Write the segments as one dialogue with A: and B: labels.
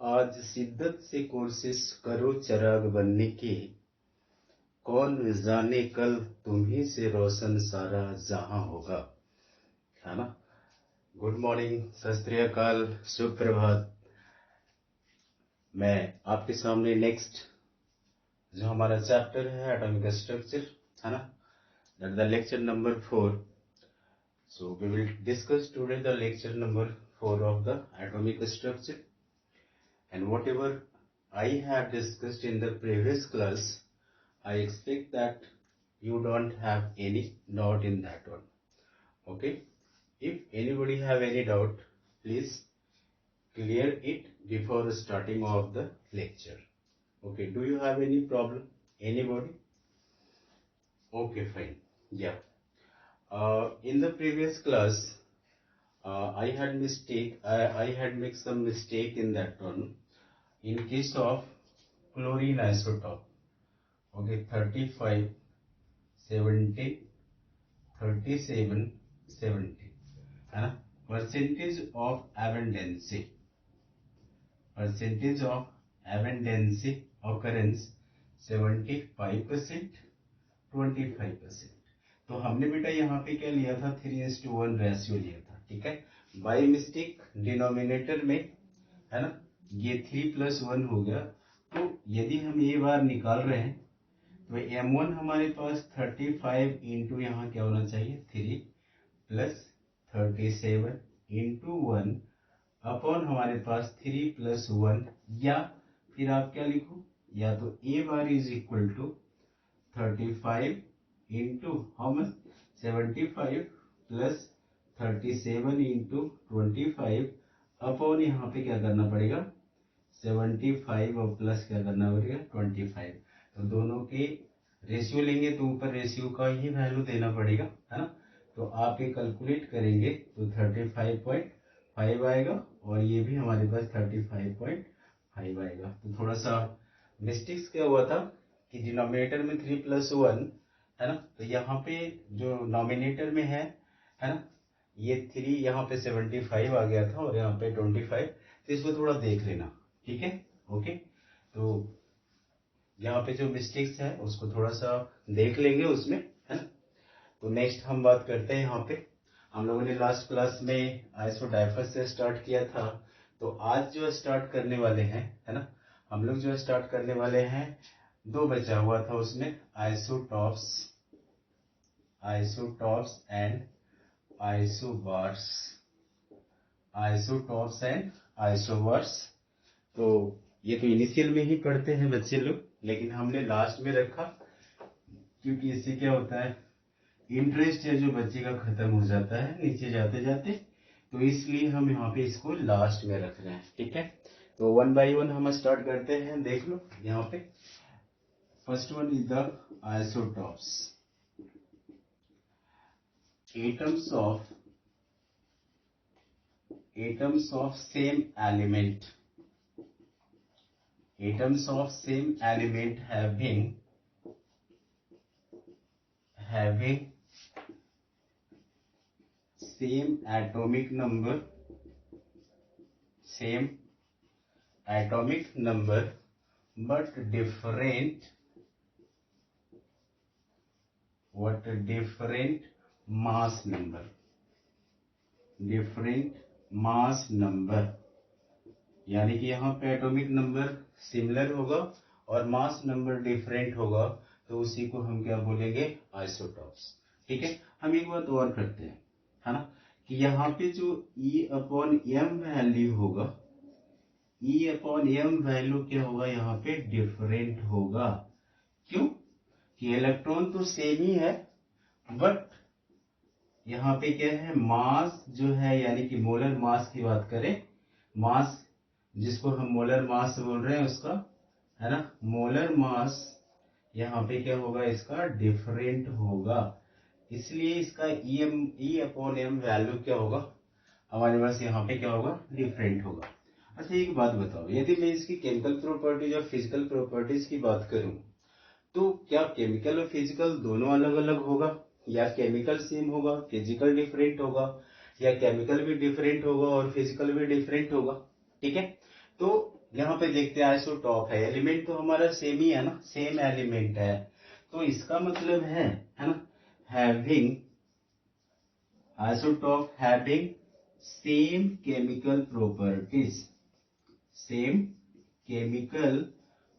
A: आज शिद्दत से कोशिश करो चिराग बनने की, कौन जाने कल तुम्ही से रोशन सारा जहां होगा, है ना। गुड मॉर्निंग, सत श्री अकाल, सुप्रभात। मैं आपके सामने नेक्स्ट जो हमारा चैप्टर है एटॉमिक स्ट्रक्चर, है ना, that the lecture number 4. So we will discuss today the lecture number 4 of the atomic structure, and whatever I have discussed in the previous class, I expect that you don't have any doubt in that one. Okay, if anybody have any doubt, please clear it before starting of the lecture. Okay, do you have any problem, anybody? Okay, fine. Yeah, in the previous class I had made some mistake in that one. In case of chlorine isotope, okay, 35, 70, 37, 70, and percentage of abundancy occurrence 75%, 25%. तो हमने बेटा यहाँ पे क्या लिया था, 3:1 ratio लिया था, ठीक है। बाय मिस्टेक डिनोमिनेटर में, है ना, ये 3+1 हो गया। तो यदि हम ये बार निकाल रहे हैं तो m1 हमारे पास 35 इंटू यहाँ क्या होना चाहिए, 3 प्लस 37 इंटू 1 अपॉन हमारे पास 3+1, या फिर आप क्या लिखो, या तो a bar is equal to 35 into how much, 75 plus 37 into 25 upon यहाँ पे क्या करना पड़ेगा, 75 और प्लस क्या करना पड़ेगा, 25। तो दोनों के रेशियो लेंगे तो ऊपर रेशियो का ही वैल्यू देना पड़ेगा, है ना। तो आप ये कैलकुलेट करेंगे तो 35.5 आएगा, और ये भी हमारे पास 35.5 आएगा। तो थोड़ा सा मिस्टेक्स क्या हुआ था कि डिनोमिनेटर में 3+1, है ना, तो यहाँ पे जो नॉमिनेटर में है ना, ये 3 यहाँ पे 75 आ गया था और यहाँ पे 25। तो इसको थोड़ा देख लेना, ठीक है। ओके, तो यहाँ पे जो मिस्टेक्स है उसको थोड़ा सा देख लेंगे उसमें, है ना। तो नेक्स्ट हम बात करते हैं, यहाँ पे हम लोगों ने लास्ट क्लास में आइसोडाइफस से स्टार्ट किया था। तो आज जो स्टार्ट करने वाले हैं, है ना, हम लोग जो स्टार्ट करने वाले हैं, 2 बचा हुआ था उसमें, आइसोटॉप्स एंड आइसोबार्स। तो ये तो इनिशियल में ही पढ़ते हैं बच्चे लोग, लेकिन हमने लास्ट में रखा क्योंकि इससे क्या होता है, इंटरेस्ट है जो बच्चे का खत्म हो जाता है नीचे जाते जाते, तो इसलिए हम यहाँ पे इसको लास्ट में रख रहे हैं, ठीक है। तो 1 by 1 हम स्टार्ट करते हैं। देख लो यहाँ पे, first one is the isotopes, atoms of same element having same atomic number but different mass number, यानी कि यहाँ पे एटॉमिक नंबर सिमिलर होगा और मास नंबर डिफरेंट होगा, तो उसी को हम क्या बोलेंगे, आइसोटॉप्स, ठीक है। हम एक बात और करते हैं, है ना, कि यहाँ पे जो E/m वैल्यू होगा, E/m वैल्यू क्या होगा, यहाँ पे डिफरेंट होगा। क्यों? कि इलेक्ट्रॉन तो सेम ही है, बट यहाँ पे क्या है, मास जो है, यानी कि मोलर मास की बात करें, मास जिसको हम मोलर मास बोल रहे हैं उसका, है ना, मोलर मास यहाँ पे क्या होगा, इसका डिफरेंट होगा, इसलिए इसका E/m वैल्यू क्या होगा, हमारे पास यहाँ पे क्या होगा, डिफरेंट होगा। अच्छा एक बात बताओ, यदि मैं इसकी केमिकल प्रॉपर्टीज और फिजिकल प्रॉपर्टीज की बात करूं, तो क्या केमिकल और फिजिकल दोनों अलग अलग होगा, या केमिकल सेम होगा फिजिकल डिफरेंट होगा, या केमिकल भी डिफरेंट होगा और फिजिकल भी डिफरेंट होगा, ठीक है। तो यहाँ पे देखते हैं आइसोटॉप है, एलिमेंट तो हमारा सेम ही है ना, सेम एलिमेंट है, तो इसका मतलब है ना, having isotope having same chemical properties, same chemical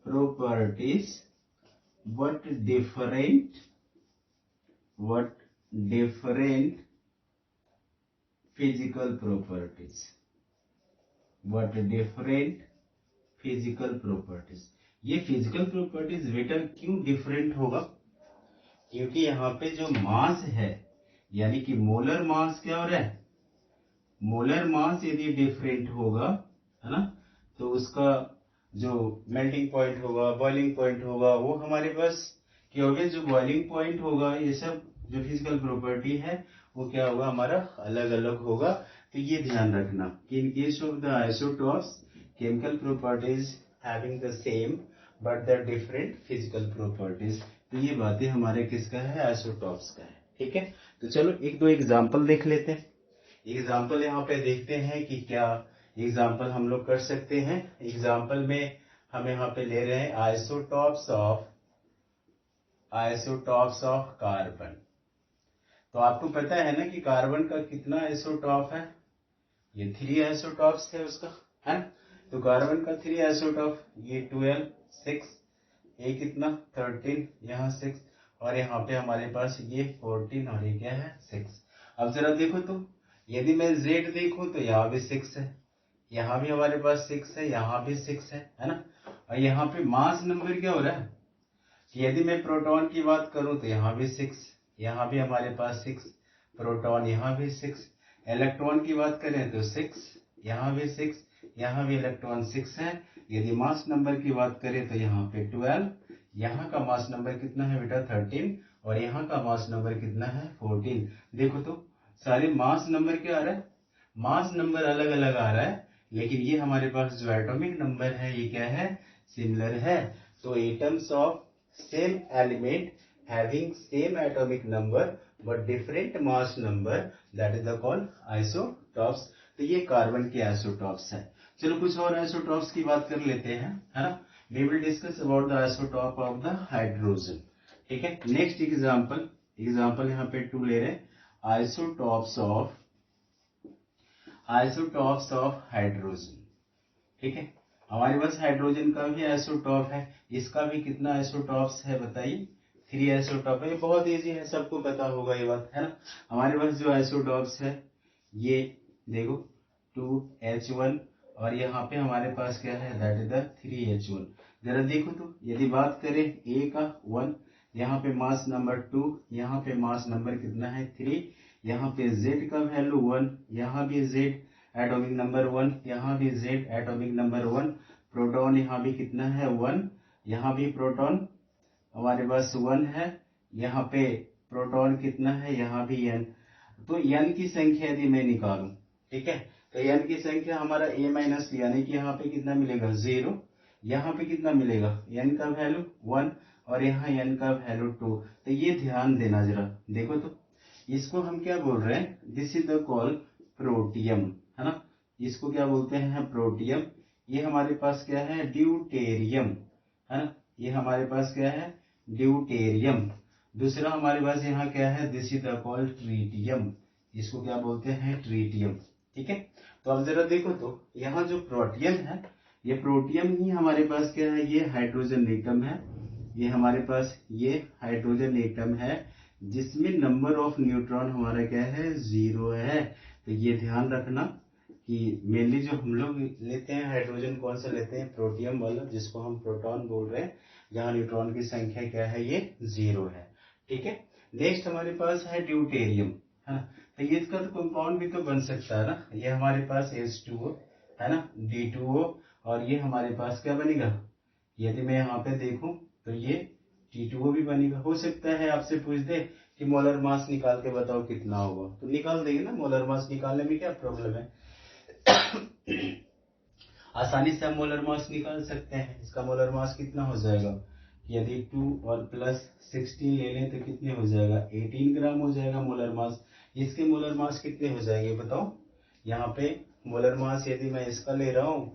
A: properties but different physical properties, but different physical properties। ये फिजिकल प्रॉपर्टीज बेटा क्यों डिफरेंट होगा? क्योंकि यहाँ पे जो मास है, यानी कि मोलर मास क्या हो रहा है, मोलर मास यदि डिफरेंट होगा, है ना, तो उसका जो मेल्टिंग पॉइंट होगा, बॉइलिंग पॉइंट होगा, वो हमारे पास क्योंकि जो बॉइलिंग पॉइंट होगा, ये सब जो फिजिकल प्रॉपर्टी है वो क्या होगा, हमारा अलग अलग होगा। तो ये ध्यान रखना कि in case of the isotopes chemical properties having the same but the different physical properties. तो ये बातें हमारे किसका है, आइसोटॉप्स का है। ठीक है, तो चलो एक दो एग्जाम्पल देख लेते हैं। एग्जाम्पल यहाँ पे देखते हैं कि क्या एग्जाम्पल हम लोग कर सकते हैं। एग्जाम्पल में हम यहाँ पे ले रहे हैं आइसोटॉप्स ऑफ कार्बन। तो आपको पता है ना कि कार्बन का कितना आइसोटॉप है, ये 3 आइसोटॉप्स है उसका, है ना। तो कार्बन का 3 आइसोटॉप, ये 12 6, ये कितना 13, यहाँ 6, और यहाँ पे हमारे पास ये 14 और ये क्या है 6। अब जरा देखो तो, यदि मैं Z देखूं तो यहाँ भी 6 है, यहाँ भी हमारे पास 6 है, यहाँ भी 6 है ना। और यहाँ पे मास नंबर क्या हो रहा है, यदि मैं प्रोटॉन की बात करूं तो यहाँ भी 6, यहाँ भी हमारे पास 6 प्रोटॉन, यहाँ भी 6। इलेक्ट्रॉन की बात करें तो 6, यहाँ भी 6, यहाँ भी इलेक्ट्रॉन 6 है। यदि मास नंबर की बात करें तो यहाँ पे 12, यहाँ का मास नंबर कितना है बेटा 13, और यहाँ का मास नंबर कितना है 14। देखो तो सारे मास नंबर क्या आ रहा है, मास नंबर अलग अलग आ रहा है, लेकिन ये हमारे पास जो एटॉमिक नंबर है ये क्या है, सिमिलर है। तो atoms of same element having same atomic number but different mass number, that is the called isotopes। तो ये कार्बन के आइसोटॉप्स है। चलो कुछ और आइसोटॉप्स की बात कर लेते हैं, है ना। we will discuss about the isotope of the hydrogen। ठीक है, नेक्स्ट एग्जांपल यहाँ पे 2 ले रहे हैं, आइसोटॉप्स ऑफ हाइड्रोजन। ठीक है, हमारे पास हाइड्रोजन का भी आइसोटॉप है, इसका भी कितना आइसोटॉप्स है बताइए, 3 आइसोटॉप है। बहुत इजी है, सबको पता होगा ये बात, है ना। हमारे पास जो आइसोटॉप्स है ये देखो 2H1, और यहाँ पे हमारे पास क्या है, दैट इज द 3H1। जरा देखो तो, यदि बात करें A का 1, यहाँ पे मास नंबर 2, यहाँ पे मास नंबर कितना है 3, यहाँ पे Z का वैल्यू 1, यहाँ भी Z एटॉमिक नंबर 1, यहाँ भी Z एटॉमिक नंबर 1, प्रोटॉन यहाँ भी कितना है 1, यहाँ भी प्रोटॉन हमारे पास 1 है, यहाँ पे प्रोटॉन कितना है, यहाँ भी N। तो N की संख्या यदि मैं निकालूं, ठीक है, तो N की संख्या हमारा A माइनस, यानी कि यहाँ पे कितना मिलेगा 0, यहाँ पे कितना मिलेगा N का वैल्यू 1, और यहाँ N का वैल्यू 2। तो ये ध्यान देना जरा, देखो तो इसको हम क्या बोल रहे हैं, this is the call protium, है ना। इसको क्या बोलते हैं, प्रोटियम। ये हमारे पास क्या है, ड्यूटेरियम, है ना। ये हमारे पास क्या है, ड्यूटेरियम। दूसरा हमारे पास यहाँ क्या है, this is the call tritium. इसको क्या बोलते हैं, ट्रीटियम। ठीक है, तो अब जरा देखो तो, यहाँ जो प्रोटियम है, ये प्रोटियम ही हमारे पास क्या है, ये हाइड्रोजन एटम है। ये हमारे पास ये हाइड्रोजन एटम है, जिसमें नंबर ऑफ न्यूट्रॉन हमारा क्या है, 0 है। तो ये ध्यान रखना कि मेनली जो हम लोग लेते हैं हाइड्रोजन, कौन सा लेते हैं, प्रोटियम वाला, जिसको हम प्रोटॉन बोल रहे हैं, जहाँ न्यूट्रॉन की संख्या क्या है, ये 0 है। ठीक है, नेक्स्ट हमारे पास है ड्यूटेरियम, है ना। तो ये इसका तो कंपाउंड भी तो बन सकता है ना, ये हमारे पास H2O है ना, D2O, और ये हमारे पास क्या बनेगा, यदि मैं यहाँ पे देखूं तो ये T2O भी बनेगा। हो सकता है आपसे पूछ दे कि मोलर मास निकाल के बताओ कितना होगा, तो निकाल देंगे ना, मोलर मास निकालने में क्या प्रॉब्लम है। आसानी से हम मोलर मास निकाल सकते हैं। इसका मोलर मास कितना हो जाएगा, यदि 2 और प्लस 16 ले लें तो कितने हो जाएगा, 18 ग्राम हो जाएगा मोलर मास। इसके मोलर मास कितने हो जाएंगे बताओ, यहाँ पे मोलर मास यदि मैं इसका ले रहा हूँ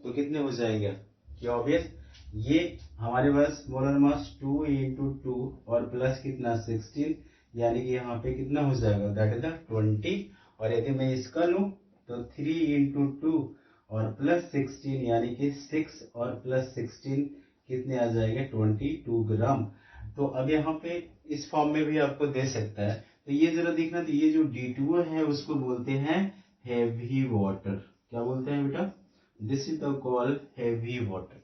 A: तो कितने हो जाएंगे कि ऑब्वियस ये हमारे पास मोलर मास 2 into 2 और प्लस कितना 16, यानी कि यहाँ पे कितना हो जाएगा दैट इज द 20। और यदि मैं इसका लूं तो 3 into 2 और प्लस 16 यानी कि 6 और प्लस 16 कितने आ जाएंगे 22 ग्राम। तो अब यहाँ पे इस फॉर्म में भी आपको दे सकता है। तो ये जरा देखना, तो ये जो D2O है उसको बोलते हैं हेवी वाटर। क्या बोलते हैं बेटा? This is the called heavy water,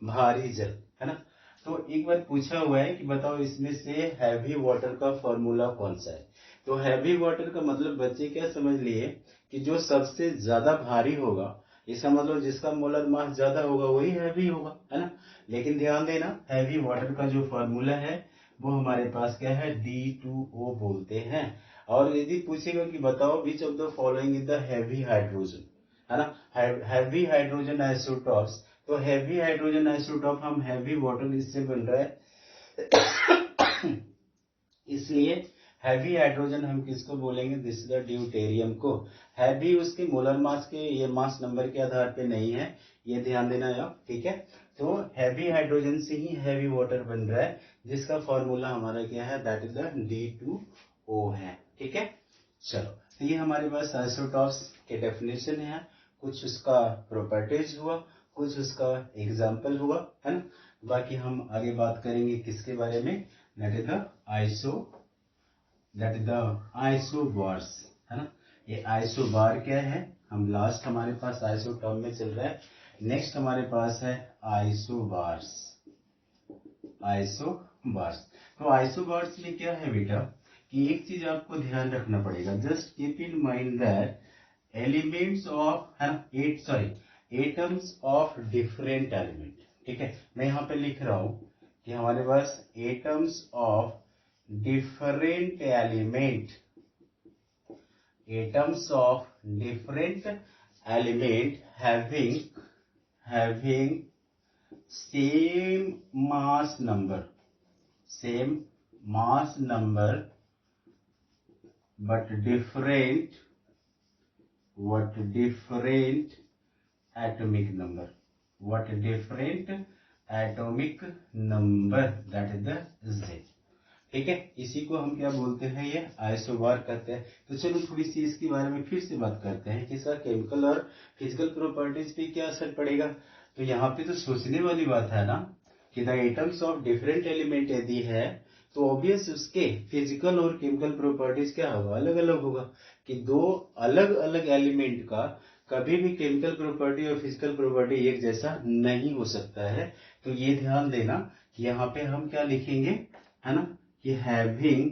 A: भारी जल, है ना। तो एक बार पूछा हुआ है कि बताओ इसमें से हैवी वाटर का फॉर्मूला कौन सा है। तो हैवी वाटर का मतलब बच्चे क्या समझ लिए कि जो सबसे ज्यादा भारी होगा, इसका मतलब जिसका मोलर मास ज्यादा होगा वही हैवी होगा, है ना। लेकिन ध्यान देना हैवी वाटर का जो फॉर्मूला है वो हमारे पास क्या है D2O बोलते हैं। और यदि पूछेगा कि बताओ which of the following is the heavy hydrogen, है ना, हैवी हाइड्रोजन आइसोटॉप्स। तो हैवी हाइड्रोजन आइसोटॉप हम हैवी वाटर इससे बन रहा है इसलिए हैवी हाइड्रोजन हम किसको बोलेंगे, दिस इज द ड्यूटेरियम को। हैवी उसके मोलर मास के ये मास नंबर के आधार पे नहीं है, ये ध्यान देना आप, ठीक है। तो हैवी हाइड्रोजन से ही हैवी वाटर बन रहा है, जिसका फॉर्मूला हमारा क्या है दैट इज द D2O है, ठीक है। चलो, तो ये हमारे पास आइसोटॉप्स के डेफिनेशन है, कुछ उसका प्रॉपर्टीज हुआ, कुछ उसका एग्जाम्पल हुआ, है ना। बाकी हम आगे बात करेंगे किसके बारे में, दैट इज द आइसोबार्स, है ना। ये आइसोबार क्या है, हम लास्ट हमारे पास आइसोटॉप में चल रहा है, नेक्स्ट हमारे पास है आइसोबार्स। आइसोबार्स, तो आइसोबार्स में क्या है बेटा कि एक चीज आपको ध्यान रखना पड़ेगा, just keep in mind that elements of, है ना, एटम्स ऑफ डिफरेंट एलिमेंट, ठीक है। मैं यहाँ पे लिख रहा हूं कि हमारे पास atoms of different element, atoms of different element having same mass number but different atomic number, that is the Z, ठीक है। इसी को हम क्या बोलते हैं, ये आइसोबार कहते हैं। तो चलो थोड़ी सी इसके बारे में फिर से बात करते हैं कि इसका केमिकल और फिजिकल प्रॉपर्टीज पे क्या असर पड़ेगा। तो यहाँ पे तो सोचने वाली बात है ना कि the atoms of different element यदि है तो ऑब्वियस उसके फिजिकल और केमिकल प्रॉपर्टीज क्या होगा, अलग अलग होगा। कि दो अलग अलग एलिमेंट का कभी भी केमिकल प्रॉपर्टी और फिजिकल प्रॉपर्टी एक जैसा नहीं हो सकता है। तो ये ध्यान देना कि यहाँ पे हम क्या लिखेंगे, है ना, कि having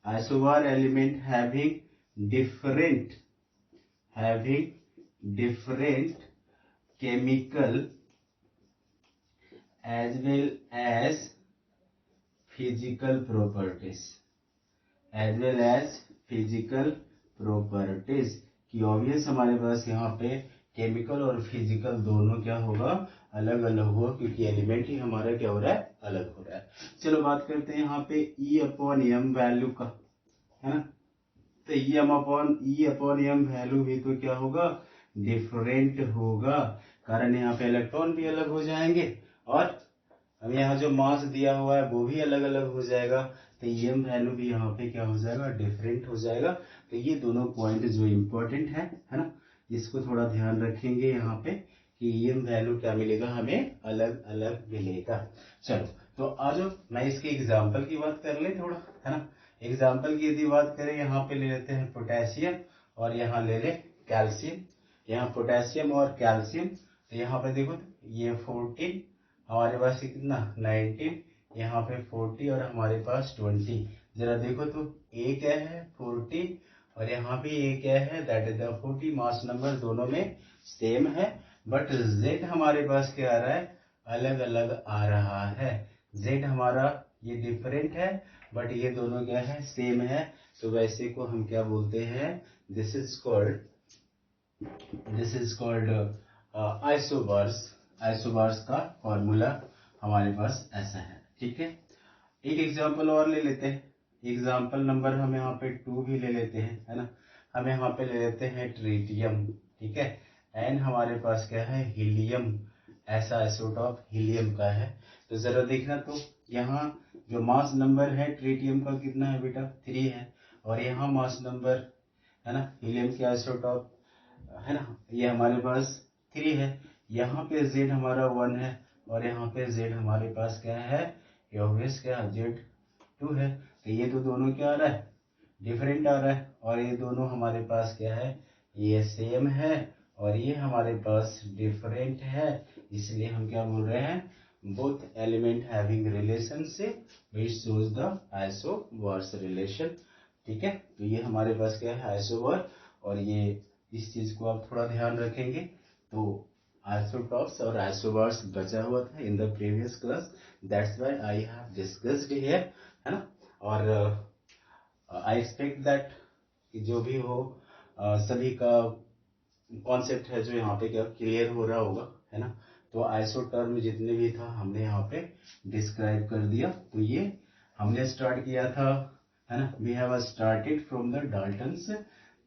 A: isobar element having different chemical as well as physical properties, कि ऑब्वियस हमारे पास यहाँ पे केमिकल और फिजिकल दोनों क्या होगा, अलग अलग होगा, क्योंकि एलिमेंट ही हमारा क्या हो रहा है, अलग हो रहा है। चलो बात करते हैं यहाँ पे E/m वैल्यू का, है ना। तो E/m वैल्यू भी तो क्या होगा, डिफरेंट होगा, कारण यहाँ पे इलेक्ट्रॉन भी अलग हो जाएंगे और हम यहाँ जो मास दिया हुआ है वो भी अलग अलग हो जाएगा। तो EM वैल्यू भी यहाँ पे क्या हो जाएगा, डिफरेंट हो जाएगा। तो ये दोनों पॉइंट जो इम्पोर्टेंट है ना, इसको थोड़ा ध्यान रखेंगे यहाँ पे कि EM वैल्यू क्या मिलेगा, हमें अलग अलग मिलेगा। चलो तो आज मैं इसके एग्जाम्पल की बात कर ले थोड़ा, है ना। एग्जाम्पल की यदि बात करें, यहाँ पे ले लेते हैं पोटेशियम और यहाँ ले ले कैल्शियम। यहाँ पोटेशियम और कैल्शियम, तो यहाँ पे देखो ये 14, हमारे पास कितना 19, यहाँ पे 40 और हमारे पास 20। जरा देखो तो ए क्या है 40 और यहाँ भी ए क्या है that is the 40। Mass number दोनों में सेम है, बट जेड हमारे पास क्या आ रहा है, अलग अलग आ रहा है। जेड हमारा ये डिफरेंट है, बट ये दोनों क्या है, सेम है। तो वैसे को हम क्या बोलते हैं, दिस इज कॉल्ड आइसोबार्स का फॉर्मूला हमारे पास ऐसा है, ठीक है। एक एग्जांपल और ले लेते हैं, एग्जांपल नंबर हम यहाँ पे 2 भी ले लेते हैं, है ना। हम यहाँ पे ले लेते हैं ट्रीटियम, ठीक है। एन हमारे पास क्या है, हीलियम, ऐसा आइसोटॉप हीलियम का है। तो जरा देखना, तो यहाँ जो मास नंबर है ट्रिटियम का कितना है बेटा, 3 है, और यहाँ मास नंबर है ना हीलियम के आइसोटॉप है ना, ये हमारे पास 3 है। यहाँ पे Z हमारा 1 है और यहाँ पे Z हमारे पास क्या है, ये ऑब्वियस क्या Z2 है। तो ये तो दोनों क्या आ रहा है, डिफरेंट आ रहा है, और ये दोनों हमारे पास क्या है, ये सेम है और ये हमारे पास डिफरेंट है। इसलिए हम क्या बोल रहे हैं, both element having relationship which shows the isobars relation. ठीक है, तो ये हमारे पास क्या है, आइसोवर। और ये इस चीज को आप थोड़ा ध्यान रखेंगे। तो आइसोटॉप्स और आइसोवर्स बचा हुआ था in the previous class, that's why I have discussed here, है ना। और आई एक्सपेक्ट दैट जो भी हो सभी का कॉन्सेप्ट है जो यहाँ पे क्या क्लियर हो रहा होगा, है ना। तो आइसो टर्म जितने भी था हमने यहाँ पे डिस्क्राइब कर दिया। तो ये हमने स्टार्ट किया था, है ना, we have started from the Dalton's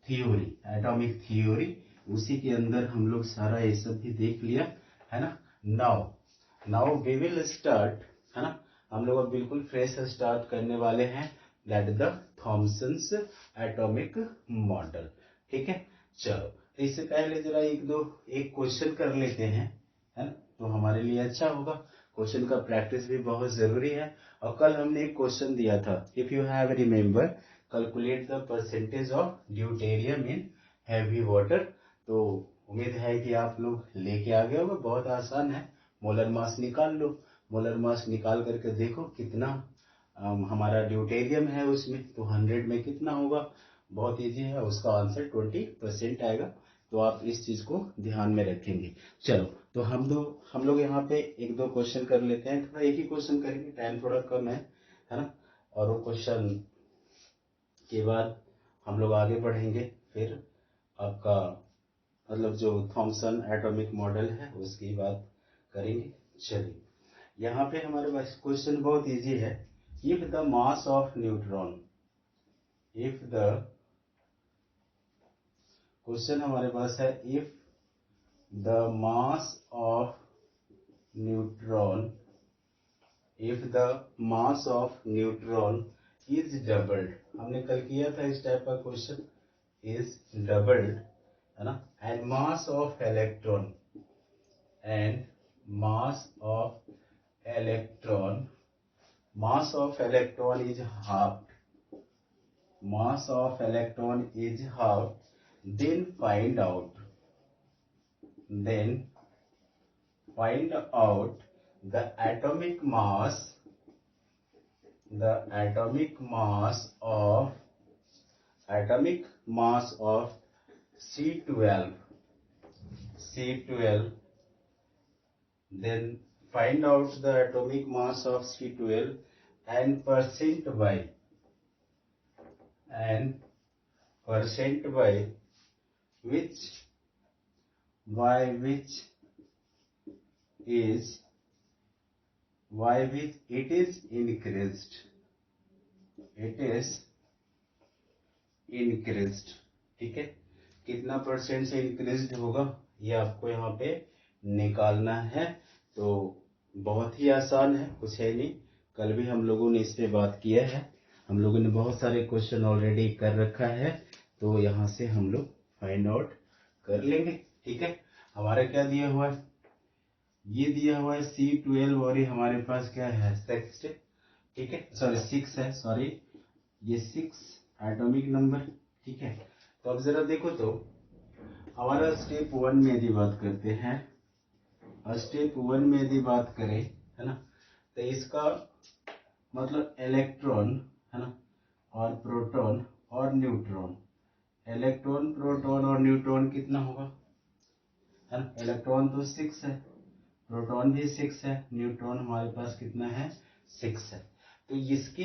A: theory, atomic theory, उसी के अंदर हम लोग सारा ये सब भी देख लिया, है ना। नाउ वी विल स्टार्ट, है ना, हम लोग अब बिल्कुल फ्रेश स्टार्ट करने वाले हैं, that the Thomson's atomic model. ठीक है, चलो इससे पहले जरा एक क्वेश्चन कर लेते हैं, है ना, तो हमारे लिए अच्छा होगा। क्वेश्चन का प्रैक्टिस भी बहुत जरूरी है। और कल हमने एक क्वेश्चन दिया था, if you have remember, calculate the percentage of deuterium in heavy water. तो उम्मीद है कि आप लोग लेके आ गए होगा, बहुत आसान है। मोलर मास निकाल लो, मोलर मास निकाल करके देखो कितना हमारा ड्यूटेरियम है उसमें, तो 100 में कितना होगा, बहुत इजी है, उसका आंसर 20% आएगा। तो आप इस चीज को ध्यान में रखेंगे। चलो, तो हम लोग यहाँ पे एक दो क्वेश्चन कर लेते हैं, थोड़ा एक ही क्वेश्चन करेंगे, टाइम थोड़ा कम है ना। और वो क्वेश्चन के बाद हम लोग आगे बढ़ेंगे, फिर आपका मतलब जो थॉमसन एटॉमिक मॉडल है उसकी बात करेंगे। चलिए, यहाँ पे हमारे पास क्वेश्चन बहुत इजी है। If the mass of neutron, if the question हमारे पास है, if the mass of neutron, if the mass of neutron is doubled, हमने कल किया था इस टाइप का क्वेश्चन, is doubled, है ना, and mass of electron, and mass of electron, mass of electron is halved, mass of electron is halved, then find out the atomic mass, the atomic mass of C12, then find out the atomic mass of C12 and percent by which it is increased, ठीक है। कितना percent से increase होगा ये आपको यहाँ पे निकालना है। तो बहुत ही आसान है, कुछ है नहीं, कल भी हम लोगों ने इस पे बात किया है, हम लोगों ने बहुत सारे क्वेश्चन ऑलरेडी कर रखा है। तो यहाँ से हम लोग फाइंड आउट कर लेंगे। ठीक है, हमारा क्या दिया हुआ है, ये दिया हुआ है C12 और ये हमारे पास क्या है 6, ठीक है, सॉरी 6 है, सॉरी ये 6 एटॉमिक नंबर। ठीक है, तो अब जरा देखो, तो हमारा स्टेप 1 में यदि बात करते हैं, स्टेप 1 में यदि बात करें, है ना, तो इसका मतलब इलेक्ट्रॉन, है ना, और प्रोटॉन और न्यूट्रॉन, इलेक्ट्रॉन प्रोटॉन और न्यूट्रॉन कितना होगा, है ना। इलेक्ट्रॉन तो 6 है, प्रोटॉन भी 6 है, न्यूट्रॉन हमारे पास कितना है 6 है। तो इसके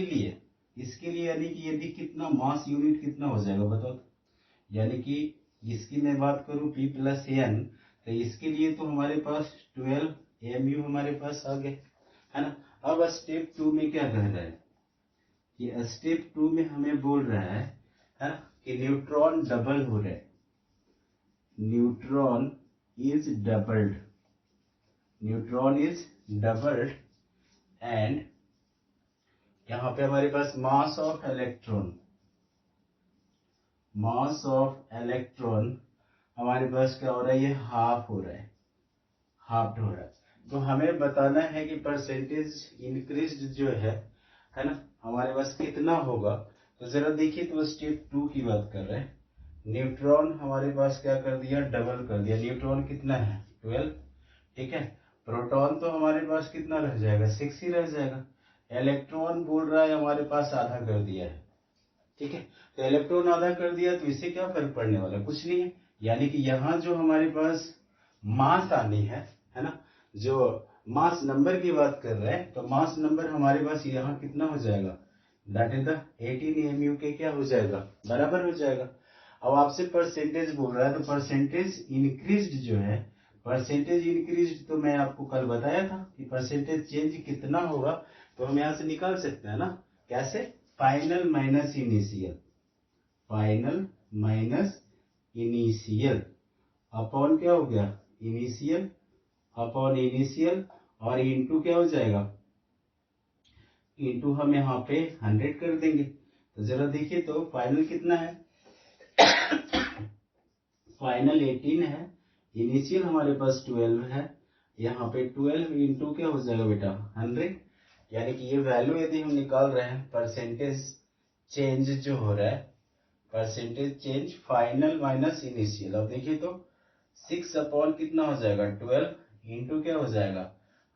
A: लिए यानी कि यदि कितना मास यूनिट कितना हो जाएगा बताओ, यानी कि इसकी मैं बात करूं P प्लस एन, तो इसके लिए तो हमारे पास 12 mu हमारे पास आ गए, है ना। अब स्टेप 2 में क्या कह रहा है, कि स्टेप 2 में हमें बोल रहा है ना, कि न्यूट्रॉन डबल हो रहे, neutron is doubled, neutron is doubled, and यहाँ पे हमारे पास mass of electron, mass of electron हमारे पास क्या हो रहा है, ये हाफ हो रहा है, हाफ हो रहा है। तो हमें बताना है कि परसेंटेज इंक्रीज जो है ना, हमारे पास कितना होगा। तो जरा देखिए, तो स्टेप 2 की बात कर रहे हैं। न्यूट्रॉन हमारे पास क्या कर दिया, डबल कर दिया। न्यूट्रॉन कितना है, 12, ठीक है। प्रोटॉन तो हमारे पास कितना रह जाएगा, 6 ही रह जाएगा। इलेक्ट्रॉन बोल रहा है हमारे पास आधा कर दिया है, ठीक है। तो इलेक्ट्रॉन आधा कर दिया तो इससे क्या फर्क पड़ने वाला, कुछ नहीं है। यानी कि यहाँ जो हमारे पास मास आनी है ना, जो मास नंबर की बात कर रहे हैं, तो मास नंबर हमारे पास यहाँ कितना हो जाएगा, दैट इज द 18 mu के क्या हो जाएगा, बराबर हो जाएगा। अब आपसे परसेंटेज बोल रहा है, तो परसेंटेज इंक्रीज्ड जो है, परसेंटेज इंक्रीज्ड तो मैं आपको कल बताया था कि परसेंटेज चेंज कितना होगा, तो हम यहाँ से निकाल सकते हैं ना, कैसे, final minus initial, final minus initial upon क्या हो गया, इनिशियल अपॉन इनिशियल, और इंटू क्या हो जाएगा, इंटू हम यहाँ पे 100 कर देंगे। तो जरा देखिए, तो फाइनल कितना है, फाइनल 18 है, इनिशियल हमारे पास 12 है, यहाँ पे 12 इंटू क्या हो जाएगा बेटा, 100। यानी कि ये वैल्यू यदि हम निकाल रहे हैं, परसेंटेज चेंज जो हो रहा है, percentage change final minus initial. अब देखिए तो 6 अपॉन कितना हो जाएगा, 12 इंटू क्या हो जाएगा,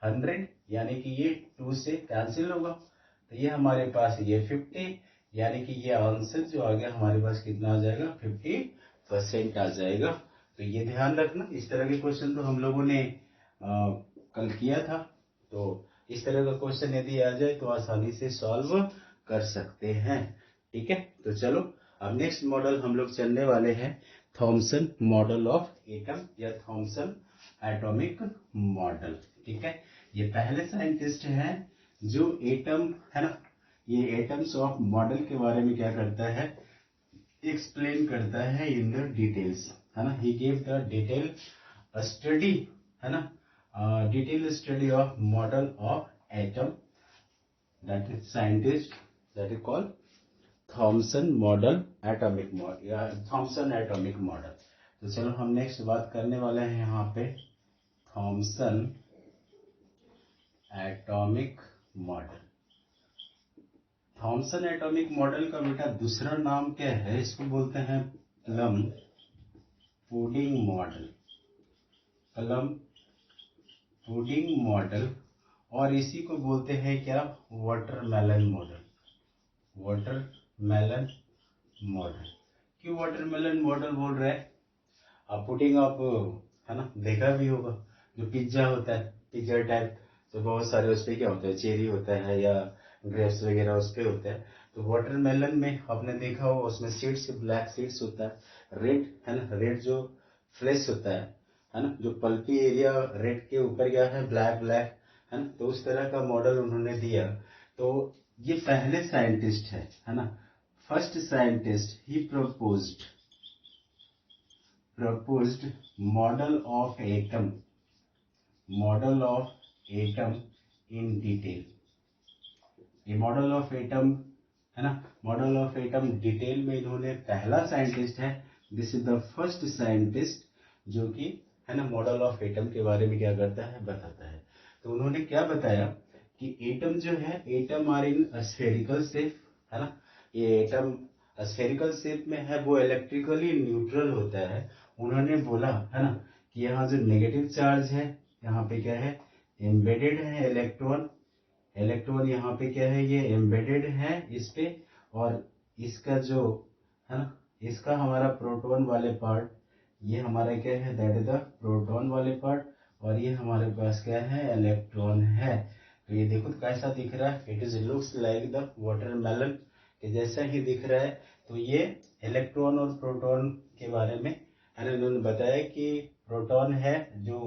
A: 100, यानी कि ये 2 से कैंसिल होगा। तो ये हमारे पास ये 50, यानी कि ये आंसर जो आ गया हमारे पास कितना आ जाएगा, 50% आ जाएगा। तो ये ध्यान रखना, इस तरह के क्वेश्चन तो हम लोगों ने कल किया था। तो इस तरह का क्वेश्चन यदि आ जाए तो आसानी से सॉल्व कर सकते हैं, ठीक है। तो चलो अब नेक्स्ट मॉडल हम लोग चलने वाले हैं, थॉमसन मॉडल ऑफ एटम या थॉमसन एटॉमिक मॉडल, ठीक है। ये पहले साइंटिस्ट हैं जो एटम है ना, ये एटम्स ऑफ मॉडल के बारे में क्या करता है, एक्सप्लेन करता है इन द डिटेल्स, है ना। ही गिव द डिटेल स्टडी, है ना, detail study of model of atom, that is scientist, that is called Thompson model atomic model या थॉमसन एटॉमिक मॉडल। तो चलो हम नेक्स्ट बात करने वाले हैं यहाँ पे Thomson atomic model. Thomson atomic model का बेटा दूसरा नाम क्या है, इसको बोलते हैं plum pudding model, plum pudding model, और इसी को बोलते हैं क्या, वाटरमेलन मॉडल, वाटरमेलन मॉडल। क्यों वाटरमेलन मॉडल बोल रहे हैं, आप पुडिंग आप है ना देखा भी होगा, जो पिज्जा होता है, पिज्जा टाइप, तो बहुत सारे उस पे क्या होता है, चेरी होता है या ग्रेप्स वगैरह उस पे होता है। तो वाटरमेलन में आपने देखा हो, उसमें सीड्स, ब्लैक सीड्स होता है, रेड है ना, रेड जो फ्लेश होता है ना, जो पल्पी एरिया रेड के ऊपर क्या है, ब्लैक ब्लैक, है ना। तो उस तरह का मॉडल उन्होंने दिया। तो ये पहले साइंटिस्ट है ना, first scientist, he proposed model of atom, model of atom in detail। ये मॉडल ऑफ एटम है ना, मॉडल ऑफ एटम डिटेल में इन्होंने, पहला साइंटिस्ट है, this is the first scientist जो कि है ना मॉडल ऑफ एटम के बारे में क्या करता है, बताता है। तो उन्होंने क्या बताया कि एटम जो है, atom are in spherical shape, है ना, ये एटम स्फेरिकल शेप में है, वो इलेक्ट्रिकली न्यूट्रल होता है। उन्होंने बोला है ना कि यहाँ जो नेगेटिव चार्ज है, यहाँ पे क्या है, एम्बेडेड है इलेक्ट्रॉन, इलेक्ट्रॉन यहाँ पे क्या है, ये एम्बेडेड है इस पे, और इसका जो है ना, इसका हमारा प्रोटॉन वाले पार्ट, ये हमारा क्या है, दैट इज द प्रोटॉन वाले पार्ट, और ये हमारे पास क्या है, इलेक्ट्रॉन है। तो ये देखो तो कैसा दिख रहा है, it is looks like the watermelon के जैसा ही दिख रहा है। तो ये इलेक्ट्रॉन और प्रोटॉन के बारे में है ना, इन्होंने बताया कि प्रोटॉन है जो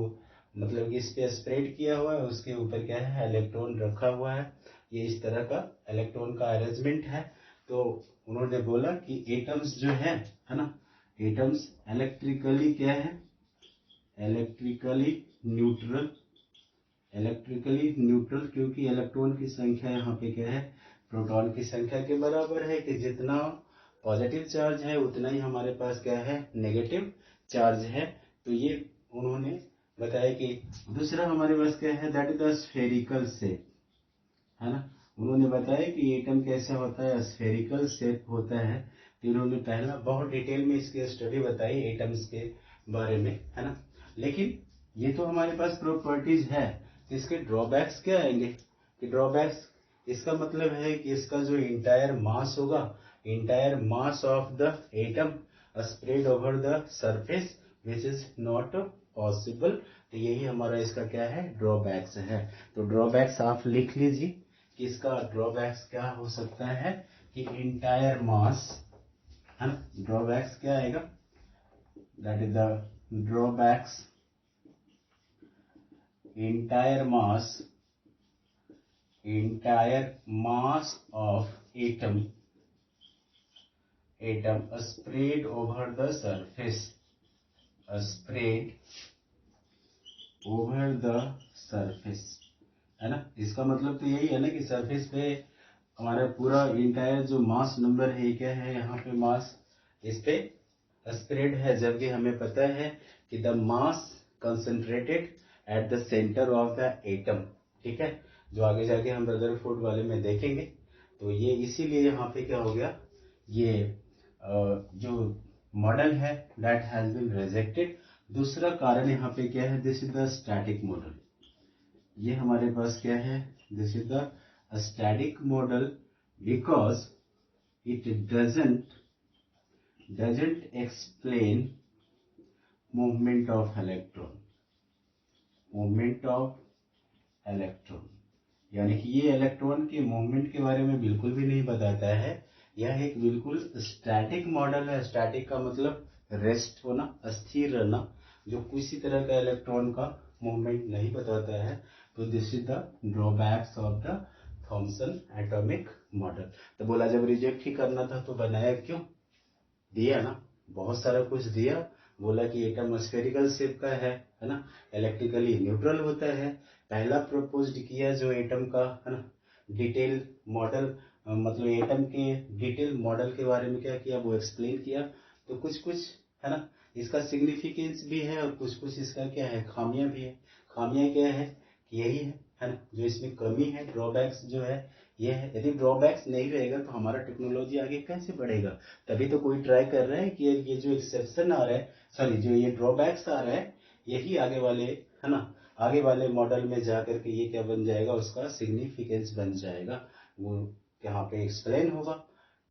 A: मतलब कि इस पे स्प्रेड किया हुआ है, उसके ऊपर क्या है, इलेक्ट्रॉन रखा हुआ है, ये इस तरह का इलेक्ट्रॉन का अरेंजमेंट है। तो उन्होंने बोला कि एटम्स जो है ना, एटम्स इलेक्ट्रिकली क्या है, इलेक्ट्रिकली न्यूट्रल, इलेक्ट्रिकली न्यूट्रल क्योंकि इलेक्ट्रॉन की संख्या यहाँ पे क्या है, प्रोटॉन की संख्या के बराबर है कि जितना पॉजिटिव चार्ज है उतना ही हमारे पास क्या है, नेगेटिव चार्ज है। तो ये उन्होंने बताया कि दूसरा हमारे पास क्या है, that is the spherical shape, है ना। उन्होंने बताया कि एटम कैसा होता है, स्फेरिकल शेप होता है। तो इन्होंने पहला बहुत डिटेल में इसकी स्टडी बताई एटम्स के बारे में, है ना। लेकिन ये तो हमारे पास प्रॉपर्टीज है, इसके ड्रॉबैक्स क्या आएंगे कि ड्रॉबैक्स, इसका मतलब है कि इसका जो इंटायर मास होगा, entire mass of the atom spread over the surface which is not possible. तो यही हमारा इसका क्या है, ड्रॉबैक्स है। तो ड्रॉबैक्स आप लिख लीजिए कि इसका ड्रॉबैक्स क्या हो सकता है कि इंटायर मास, है ना। ड्रॉबैक्स क्या आएगा, that is the drawbacks entire mass of atom spread over the surface, spread over the surface, है ना। इसका मतलब तो यही है ना कि सरफेस पे हमारा पूरा इंटायर जो मास नंबर है क्या है, यहाँ पे मास इस पे स्प्रेड है, जबकि हमें पता है कि the mass concentrated at the centre of the atom, ठीक है, जो आगे जाके हम रदरफोर्ड वाले में देखेंगे। तो ये इसीलिए यहाँ पे क्या हो गया, ये जो मॉडल है दैट हैज बीन रिजेक्टेड। दूसरा कारण यहाँ पे क्या है, this is the static model. ये हमारे पास क्या है, this is the static model because it doesn't explain movement of electron, यानी कि ये इलेक्ट्रॉन के मूवमेंट के बारे में बिल्कुल भी नहीं बताता है। यह एक बिल्कुल स्टैटिक मॉडल है। स्टैटिक का मतलब रेस्ट होना, अस्थिर रहना, जो किसी तरह का इलेक्ट्रॉन का मूवमेंट नहीं बताता है। तो this is the drawbacks of the Thomson atomic model. तो बोला जब रिजेक्ट ही करना था तो बनाया क्यों, दिया ना, बहुत सारा कुछ दिया। बोला कि एटम स्फेरिकल शेप का है ना, इलेक्ट्रिकली न्यूट्रल होता है। पहला प्रपोज्ड किया जो एटम का, है ना, डिटेल मॉडल, मतलब एटम के डिटेल मॉडल के बारे में क्या किया, वो एक्सप्लेन किया। तो कुछ कुछ, है ना, इसका सिग्निफिकेंस भी है और कुछ कुछ इसका क्या है, खामियां भी है। खामियां क्या है कि यही है ना, जो इसमें कमी है, ड्रॉबैक्स जो है ये है। यदि ड्रॉबैक्स नहीं रहेगा तो हमारा टेक्नोलॉजी आगे कैसे बढ़ेगा। तभी तो कोई ट्राई कर रहा है कि ये जो एक्सेप्शन आ रहा है, सॉरी जो ये ड्रॉबैक्स आ रहा है, यही आगे वाले, है ना, आगे वाले मॉडल में जा करके ये क्या बन जाएगा, उसका सिग्निफिकेंस बन जाएगा, वो यहाँ पे एक्सप्लेन होगा।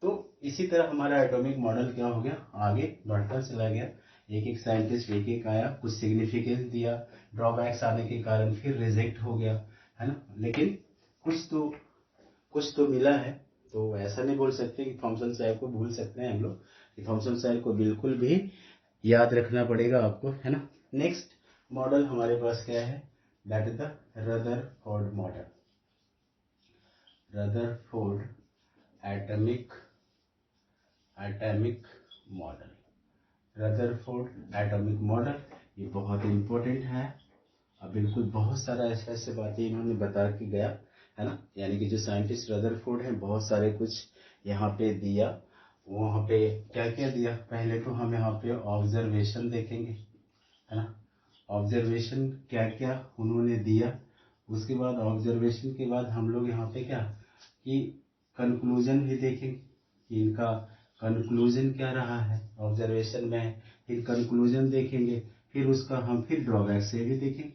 A: तो इसी तरह हमारा एटॉमिक मॉडल क्या हो गया, आगे बढ़ता चला गया। एक एक साइंटिस्ट एक एक आया, कुछ सिग्निफिकेंस दिया, ड्रॉबैक्स आने के कारण फिर रिजेक्ट हो गया, है ना। लेकिन कुछ तो मिला है। तो ऐसा नहीं बोल सकते कि थॉमसन साहब को भूल सकते हैं हम लोग, कि थॉमसन साहब को बिल्कुल भी याद रखना पड़ेगा आपको, है ना। नेक्स्ट मॉडल हमारे पास क्या है, that is the Rutherford model. Rutherford atomic model, Rutherford atomic model, ये बहुत इंपॉर्टेंट है। अब बिल्कुल बहुत सारा ऐसे ऐसे बातें इन्होंने बता के गया, है ना। यानी कि जो साइंटिस्ट रदरफोर्ड है, बहुत सारे कुछ यहाँ पे दिया। वहाँ पे क्या क्या दिया, पहले तो हम यहाँ पे ऑब्जर्वेशन देखेंगे, है ना। ऑब्जर्वेशन क्या क्या उन्होंने दिया, उसके बाद ऑब्जर्वेशन के बाद हम लोग यहाँ पे क्या कि कंक्लूजन भी देखेंगे कि इनका कंक्लूजन क्या रहा है ऑब्जर्वेशन में। फिर कंक्लूजन देखेंगे, फिर उसका हम फिर ड्रॉबैक्स से भी देखेंगे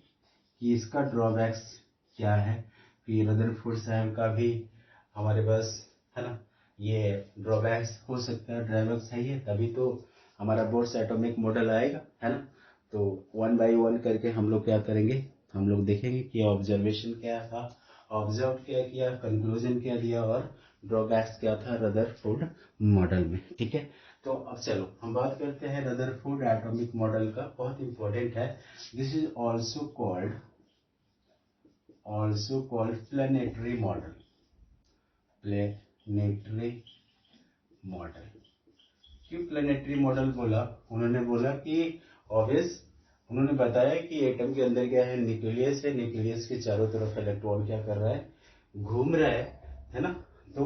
A: कि इसका ड्रॉबैक्स क्या है। फिर रदरफोर्ड साहब का भी हमारे पास, है ना, ये ड्रॉबैक्स हो सकता है, ड्रॉबैक्स है ये, तभी तो हमारा बोर्ड्स एटॉमिक मॉडल आएगा, है ना। तो वन बाय वन करके हम लोग क्या करेंगे, हम लोग देखेंगे कि ऑब्जर्वेशन क्या था, ऑब्जर्व क्या किया, कंक्लूजन क्या दिया और ड्रॉबैक्स क्या था रदरफोर्ड मॉडल में, ठीक है। तो अब चलो हम बात करते हैं रदरफोर्ड एटॉमिक मॉडल का, बहुत इंपॉर्टेंट है। This is also called planetary model, क्यों प्लानिटरी मॉडल बोला, उन्होंने बोला कि ऑब्वियस उन्होंने बताया कि एटम के अंदर क्या है, न्यूक्लियस है, न्यूक्लियस के चारों तरफ इलेक्ट्रॉन क्या कर रहा है, घूम रहा है ना। तो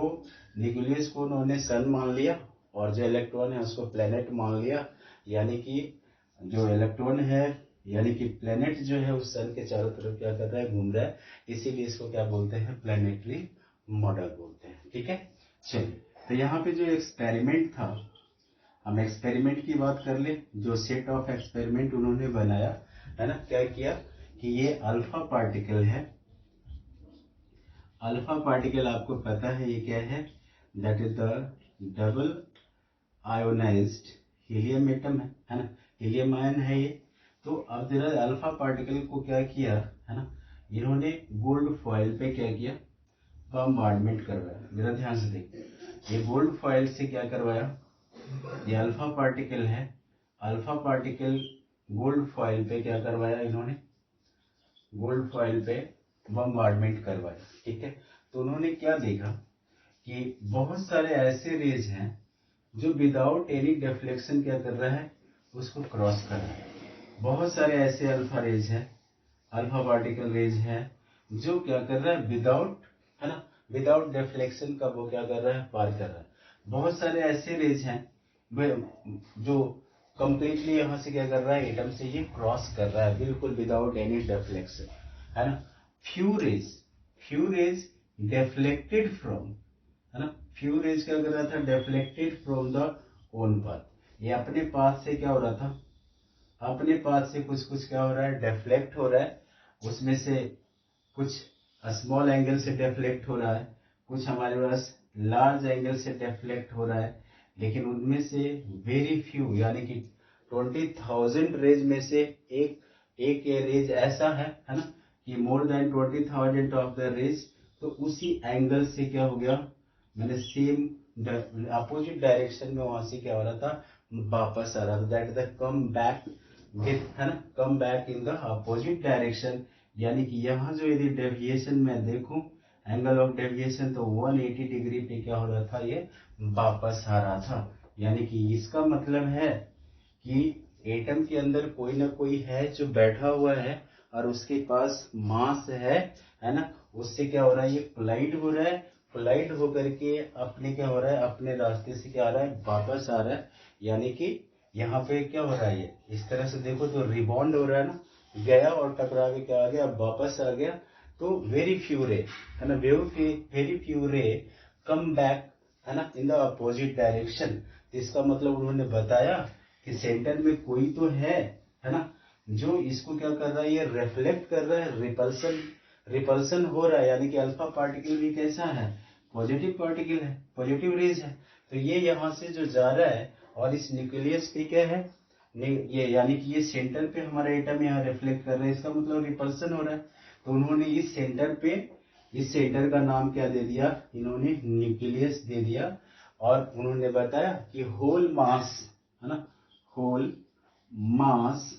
A: न्यूक्लियस को उन्होंने सन मान लिया और जो इलेक्ट्रॉन है उसको प्लेनेट मान लिया, यानी कि जो इलेक्ट्रॉन है यानी कि प्लेनेट जो है उस सन के चारों तरफ क्या कर रहा है, घूम रहा है, इसीलिए इसको क्या बोलते हैं, प्लेनेटरी मॉडल बोलते हैं। ठीक है, चलिए तो यहाँ पे जो एक्सपेरिमेंट था, हम एक्सपेरिमेंट की बात कर ले। जो सेट ऑफ एक्सपेरिमेंट उन्होंने बनाया है ना, क्या किया कि ये अल्फा पार्टिकल है। अल्फा पार्टिकल आपको पता है ये क्या है, that is the double ionised helium atom है ना, हीलियम आयन है ये। तो अब जरा अल्फा पार्टिकल को क्या किया है ना, इन्होंने गोल्ड फॉइल पे क्या किया, बॉम्बार्डमेंट करवाया। जरा ध्यान से देखिए, ये गोल्ड फॉइल से क्या करवाया, ये अल्फा पार्टिकल है, अल्फा पार्टिकल गोल्ड फॉइल पे क्या करवाया इन्होंने, गोल्ड फॉइल पे बॉम्बार्डमेंट करवाया। ठीक है, तो उन्होंने क्या देखा कि बहुत सारे ऐसे रेज हैं जो विदाउट एनी डिफ्लेक्शन क्या कर रहा है, उसको क्रॉस कर रहा है। बहुत सारे ऐसे अल्फा रेज हैं, अल्फा पार्टिकल रेज हैं जो क्या कर रहा है, विदाउट है ना, विदाउट डिफ्लेक्शन का वो क्या कर रहा है, पार कर रहा है। बहुत सारे ऐसे रेज हैं जो कंप्लीटली यहाँ से क्या कर रहा है, एटम से ये क्रॉस कर रहा है बिल्कुल विदाउट एनी डिफ्लेक्शन, है ना। फ्यू रेज डिफ्लेक्टेड फ्रॉम, है ना, फ्यू रेज क्या कर रहा था, deflected from the own path. ये अपने पाथ से क्या हो रहा था, अपने पाथ से कुछ क्या हो रहा है, डिफ्लेक्ट हो रहा है। उसमें से कुछ स्मॉल एंगल से डिफ्लेक्ट हो रहा है, कुछ हमारे पास लार्ज एंगल से डिफ्लेक्ट हो रहा है। लेकिन उनमें से वेरी फ्यू यानी कि 20,000 रेज में से एक रेज ऐसा है ना, कि more than 20,000 of the rays तो उसी एंगल से क्या हो गया, मैंने सेम अपोजिट डायरेक्शन में वहां से क्या हो रहा था, वापस आ रहा था। That the come back with, है ना, come back in the opposite direction. यानी कि यहाँ जो यदि डेविएशन में देखूं, एंगल ऑफ डेविएशन, तो 180 डिग्री पे क्या हो रहा था, ये वापस आ रहा था। यानी कि इसका मतलब है कि एटम के अंदर कोई ना कोई है जो बैठा हुआ है और उसके पास मास है ना, उससे क्या हो रहा है, ये कोलाइड हो रहा है, कोलाइड होकर के अपने क्या हो रहा है, अपने रास्ते से क्या आ रहा है, वापस आ रहा है। यानी कि यहाँ पे क्या हो रहा है, ये इस तरह से देखो तो रिबॉन्ड हो रहा है ना, गया और टकरा के क्या आ गया, वापस आ गया। तो वेरी फ्यू रे, है ना, वेरी फ्यू रे कम बैक, है ना, इन द अपोजिट डायरेक्शन। इसका मतलब उन्होंने बताया कि सेंटर में कोई तो है ना, जो इसको क्या कर रहा है, ये रिफ्लेक्ट कर रहा है, रिपल्सन हो रहा है। यानी कि अल्फा पार्टिकल भी कैसा है, पॉजिटिव पार्टिकल है, पॉजिटिव रेज है। तो ये यहाँ से जो जा रहा है और इस न्यूक्लियस पे क्या है, ये यानी कि ये सेंटर पे हमारा एटम यहाँ रिफ्लेक्ट कर रहा है, इसका मतलब रिपल्सन हो रहा है। तो उन्होंने इस सेंटर का नाम क्या दे दिया, इन्होंने न्यूक्लियस दे दिया। और उन्होंने बताया कि होल मास, है ना, whole mass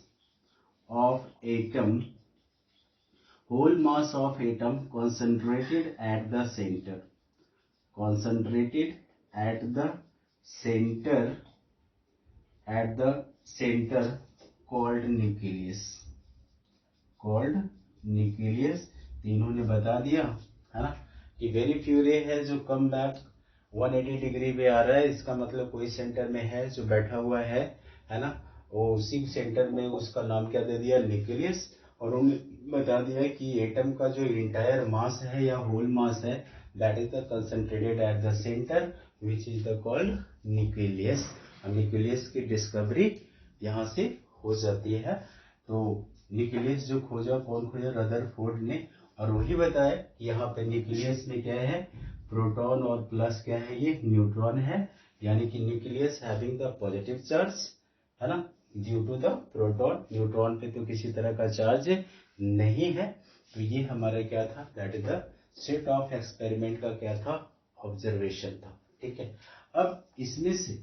A: of atom, whole mass of atom concentrated at the center, concentrated at the center, at the center called nucleus, called nucleus। तीनों ने बता दिया है ना कि वेरी फ्यू रे है जो कम बैक 180 डिग्री पे आ रहा है, इसका मतलब कोई सेंटर में है जो बैठा हुआ है ना, वो उसी सेंटर में उसका नाम क्या दे दिया, न्यूक्लियस। और उन्होंने बता दिया कि एटम का जो इंटायर मास है या होल मास है, that is the concentrated at the centre which is the called nucleus. Nucleus की डिस्कवरी यहाँ से हो जाती है। तो न्यूक्लियस जो खोजा, कौन खोजा, रदरफोर्ड ने। और वही बताया कि यहाँ पे न्यूक्लियस में क्या है, प्रोटॉन और प्लस क्या है, ये न्यूट्रॉन है। यानी कि nucleus having the positive charge, है ना, due to the proton, neutron पे तो किसी तरह का चार्ज नहीं है। तो ये हमारा क्या था, that is the set of experiment का क्या था, ऑब्जर्वेशन था। ठीक है, अब इसमें से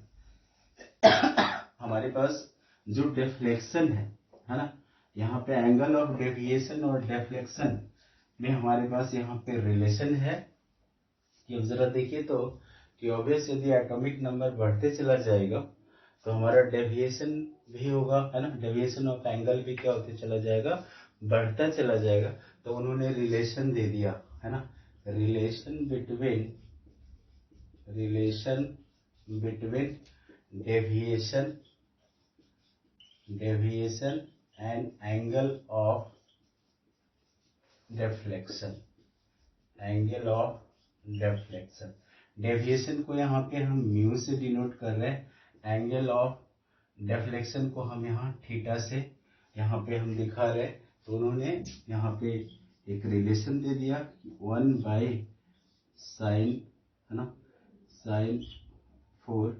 A: हमारे पास जो डिफ्लेक्शन है ना, यहाँ पे एंगल ऑफ डेविएशन और डिफ्लेक्शन में हमारे पास यहाँ पे रिलेशन है कि अब जरा देखिए तो कि ऑब्वियस यदि एटॉमिक नंबर बढ़ते चला जाएगा तो हमारा डेविएशन भी होगा, है ना, डेविएशन ऑफ एंगल भी क्या होते चला जाएगा, बढ़ता चला जाएगा। तो उन्होंने रिलेशन दे दिया, है ना, relation between deviation and angle of deflection, deviation को यहाँ पे हम म्यू से डिनोट कर रहे हैं, एंगल ऑफ डेफ्लेक्शन को हम यहाँ थीटा से यहाँ पे हम दिखा रहे हैं। तो उन्होंने यहाँ पे एक रिलेशन दे दिया 1/sin, है ना, sin 4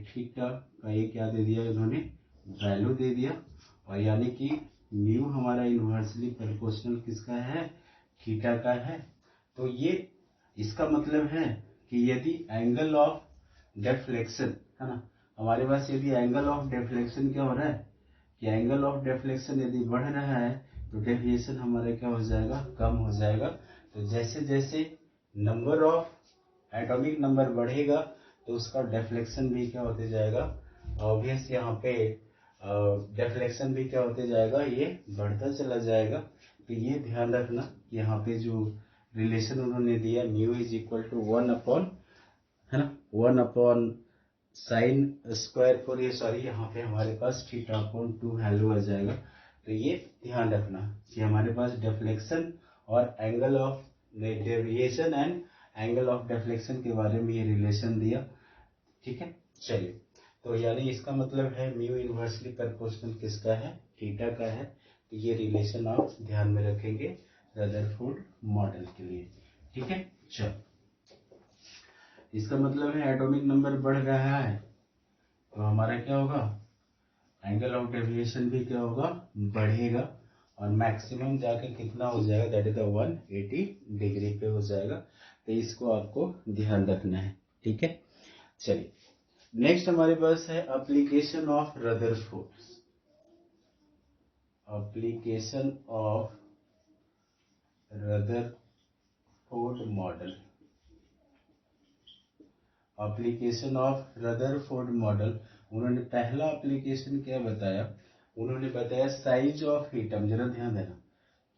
A: थीटा का ये क्या दे दिया इन्होंने, वैल्यू दे दिया। और यानी कि म्यू हमारा इन्वर्सली प्रोपोर्शनल किसका है, थीटा का है। तो ये इसका मतलब है कि यदि एंगल ऑफ डेफ्लेक्शन, है ना, हमारे पास यदि एंगल ऑफ डेफ्लेक्शन क्या हो रहा है, कि एंगल ऑफ डेफ्लेक्शन यदि बढ़ रहा है तो डेविएशन हमारा क्या हो जाएगा, कम हो जाएगा। तो जैसे जैसे नंबर ऑफ एटॉमिक नंबर बढ़ेगा तो उसका डेफ्लेक्शन भी क्या होते जाएगा, ऑब्वियस यहाँ पे डेफ्लेक्शन भी क्या होते जाएगा, ये बढ़ता चला जाएगा। तो ये ध्यान रखना, यहाँ पे जो रिलेशन उन्होंने दिया mu is equal to 1 upon, है ना, 1 अपॉन साइन स्क्वायर 4, ये सॉरी यहाँ पे हमारे पास थीटा अपॉन 2 वैल्यू आ जाएगा। तो ये ध्यान रखना कि हमारे पास डेफ्लेक्शन और angle of deviation and angle of deflection के बारे में ये रिलेशन दिया, ठीक है। चलिए, तो यानी इसका मतलब है म्यू इनवर्सली प्रोपोर्शनल किसका है, थीटा का है। तो ये रिलेशन आप ध्यान में रखेंगे रदरफोर्ड मॉडल के लिए, ठीक है। चलो, इसका मतलब है एटॉमिक नंबर बढ़ रहा है तो हमारा क्या होगा, एंगल ऑफ डेविएशन भी क्या होगा, बढ़ेगा। और मैक्सिमम जाके कितना हो जाएगा, दैट इज 180 डिग्री पे हो जाएगा। तो इसको आपको ध्यान रखना है, ठीक है। चलिए, नेक्स्ट हमारे पास है application of Rutherford, application of Rutherford model, application of Rutherford model. उन्होंने पहला एप्लीकेशन क्या बताया, उन्होंने बताया साइज ऑफ एटम। जरा ध्यान देना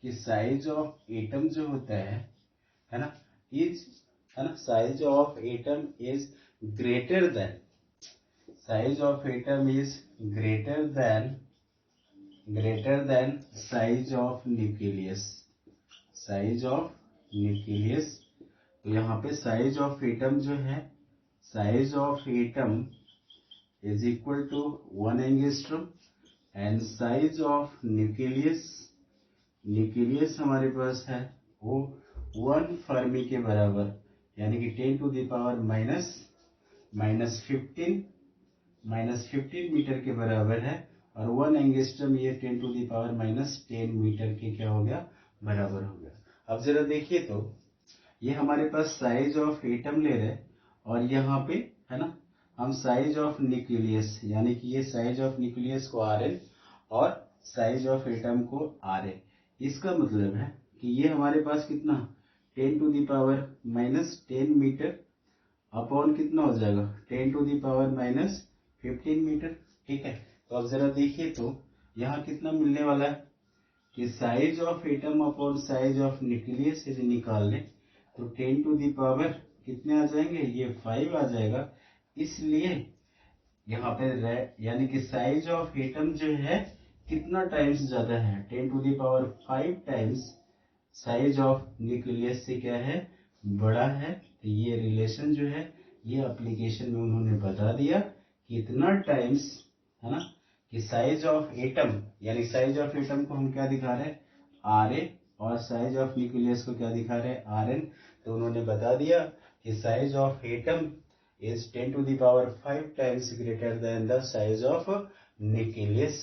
A: कि साइज ऑफ एटम जो होता है ना, इज, है ना, size of atom is greater than, size of atom is greater than size of nucleus, size of nucleus. तो यहाँ पे साइज ऑफ एटम जो है, size of atom is equal to 1 angstrom and size of nucleus हमारे पास है वो 1 fermi के बराबर, यानी कि 10 टू द पावर -15 मीटर के बराबर है। और 1 एंगस्ट्रॉम ये 10 टू द पावर -10 मीटर के क्या हो गया, बराबर हो गया। अब जरा देखिए तो ये हमारे पास साइज ऑफ एटम ले रहे और यहाँ पे, है ना, हम साइज ऑफ न्यूक्लियस, यानी कि ये साइज ऑफ न्यूक्लियस को Rn और साइज ऑफ एटम को Ra। इसका मतलब है कि ये हमारे पास कितना 10 to the power -10 metre upon कितना हो जाएगा 10 टू द पावर -15 मीटर, ठीक है। तो अब जरा देखिए तो यहाँ कितना मिलने वाला है कि size of atom upon size of nucleus यदि निकाल लें तो 10 टू द पावर कितने आ जाएंगे, ये 5 आ जाएगा। इसलिए यहाँ पे यानी कि साइज ऑफ एटम जो है कितना टाइम्स ज्यादा है, 10 to the power 5 times size of nucleus से क्या है, बड़ा है। तो ये रिलेशन जो है ये एप्लीकेशन में उन्होंने बता दिया कि इतना टाइम्स, है ना, कि साइज ऑफ एटम, यानी साइज ऑफ एटम को हम क्या दिखा रहे हैं, Ra, और साइज ऑफ न्यूक्लियस को क्या दिखा रहे हैं, Rn। तो उन्होंने बता दिया कि size of atom is 10 to the power 5 times greater than the size of nucleus।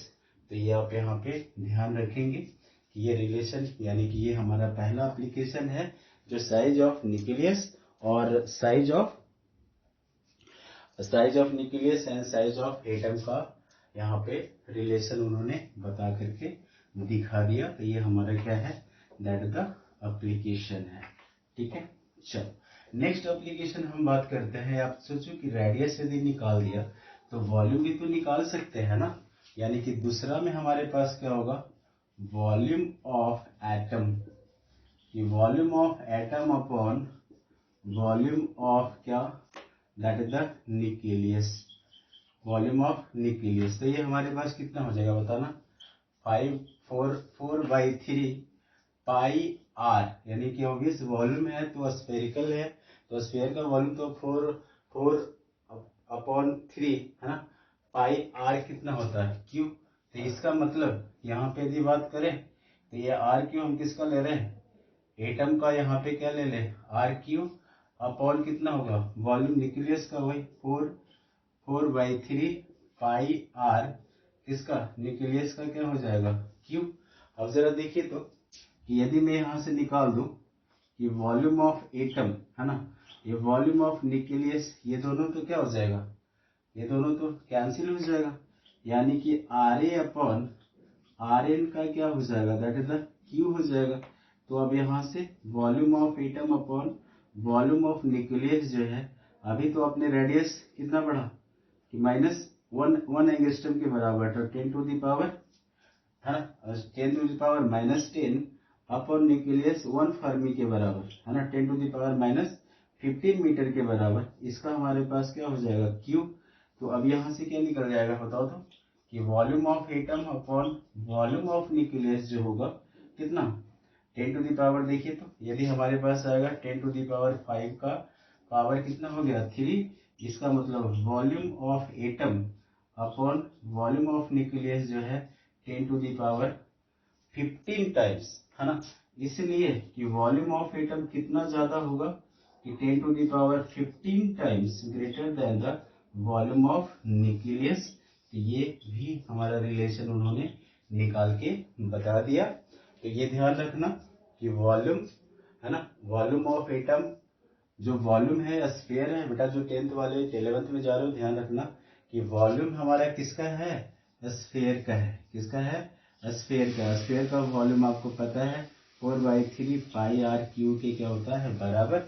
A: तो ये आप यहाँ पे ध्यान रखेंगे कि ये रिलेशन, यानी कि ये हमारा पहला एप्लीकेशन है जो साइज ऑफ न्यूक्लियस और size of nucleus and size of atom का यहाँ पे रिलेशन उन्होंने बता करके दिखा दिया। तो ये हमारा क्या है, दैट द एप्लीकेशन है, ठीक है। चलो, नेक्स्ट एप्लीकेशन हम बात करते हैं। आप सोचो कि रेडियस यदि निकाल दिया तो वॉल्यूम भी तो निकाल सकते हैं ना, यानी कि दूसरा में हमारे पास क्या होगा, वॉल्यूम ऑफ एटम, कि volume of atom upon volume of क्या, that is the nucleus, volume of nucleus. तो ये हमारे पास कितना हो जाएगा बताना, 4/3 पाई आर, यानी कि ऑब्वियस वॉल्यूम है तो स्फेरिकल है, तो स्फेयर का वॉल्यूम तो 4/3 है ना, पाई आर कितना होता है, क्यू। तो इसका मतलब यहाँ पे यदि बात करें तो ये आर क्यू हम किसका ले रहे हैं, एटम का, यहाँ पे क्या ले लें, आर क्यू अपॉन कितना होगा, वॉल्यूम न्यूक्लियस का, वही 4/3 पाई आर, किसका, न्यूक्लियस का क्या हो जाएगा, क्यू। अब जरा देखिए तो कि यदि मैं यहाँ से निकाल दूं कि वॉल्यूम ऑफ एटम है ना, ये वॉल्यूम ऑफ न्यूक्लियस, ये दोनों तो क्या हो जाएगा, ये दोनों तो कैंसिल हो जाएगा, यानी कि R A upon R N का क्या हो जाएगा, दैट इज द क्यू हो जाएगा। तो अब यहाँ से volume of atom upon volume of nucleus जो है, अभी तो अपने रेडियस कितना बढ़ा कि -1 एंगस्ट्रॉम के बराबर, तो 10 टू द पावर है ना, 10 to the power -10 upon nucleus 1 fermi के बराबर है ना, 10 टू द पावर -15 मीटर के बराबर, इसका हमारे पास क्या हो जाएगा, क्यू। तो अब यहाँ से क्या निकल जाएगा बताओ तो, कि volume of atom upon volume of nucleus जो होगा कितना, 10 टू द पावर, देखिए तो यदि हमारे पास आएगा 10 टू द पावर 5 का पावर कितना हो गया, 3, इसका मतलब volume of atom upon volume of nucleus जो है 10 टू द पावर 15 टाइम्स है ना, इसलिए कि वॉल्यूम ऑफ एटम कितना ज्यादा होगा कि 10 to the power 15 times greater than the volume of nucleus. तो ये भी हमारा रिलेशन उन्होंने निकाल के बता दिया। तो ये ध्यान रखना कि वॉल्यूम है ना, वॉल्यूम ऑफ एटम जो वॉल्यूम है स्फीयर है बेटा, जो 10th वाले 11th में जा रहे हो ध्यान रखना कि वॉल्यूम हमारा किसका है, स्फीयर का है, किसका है, स्फीयर का। स्फीयर का वॉल्यूम आपको पता है 4/3 पाई आर क्यू के क्या होता है बराबर।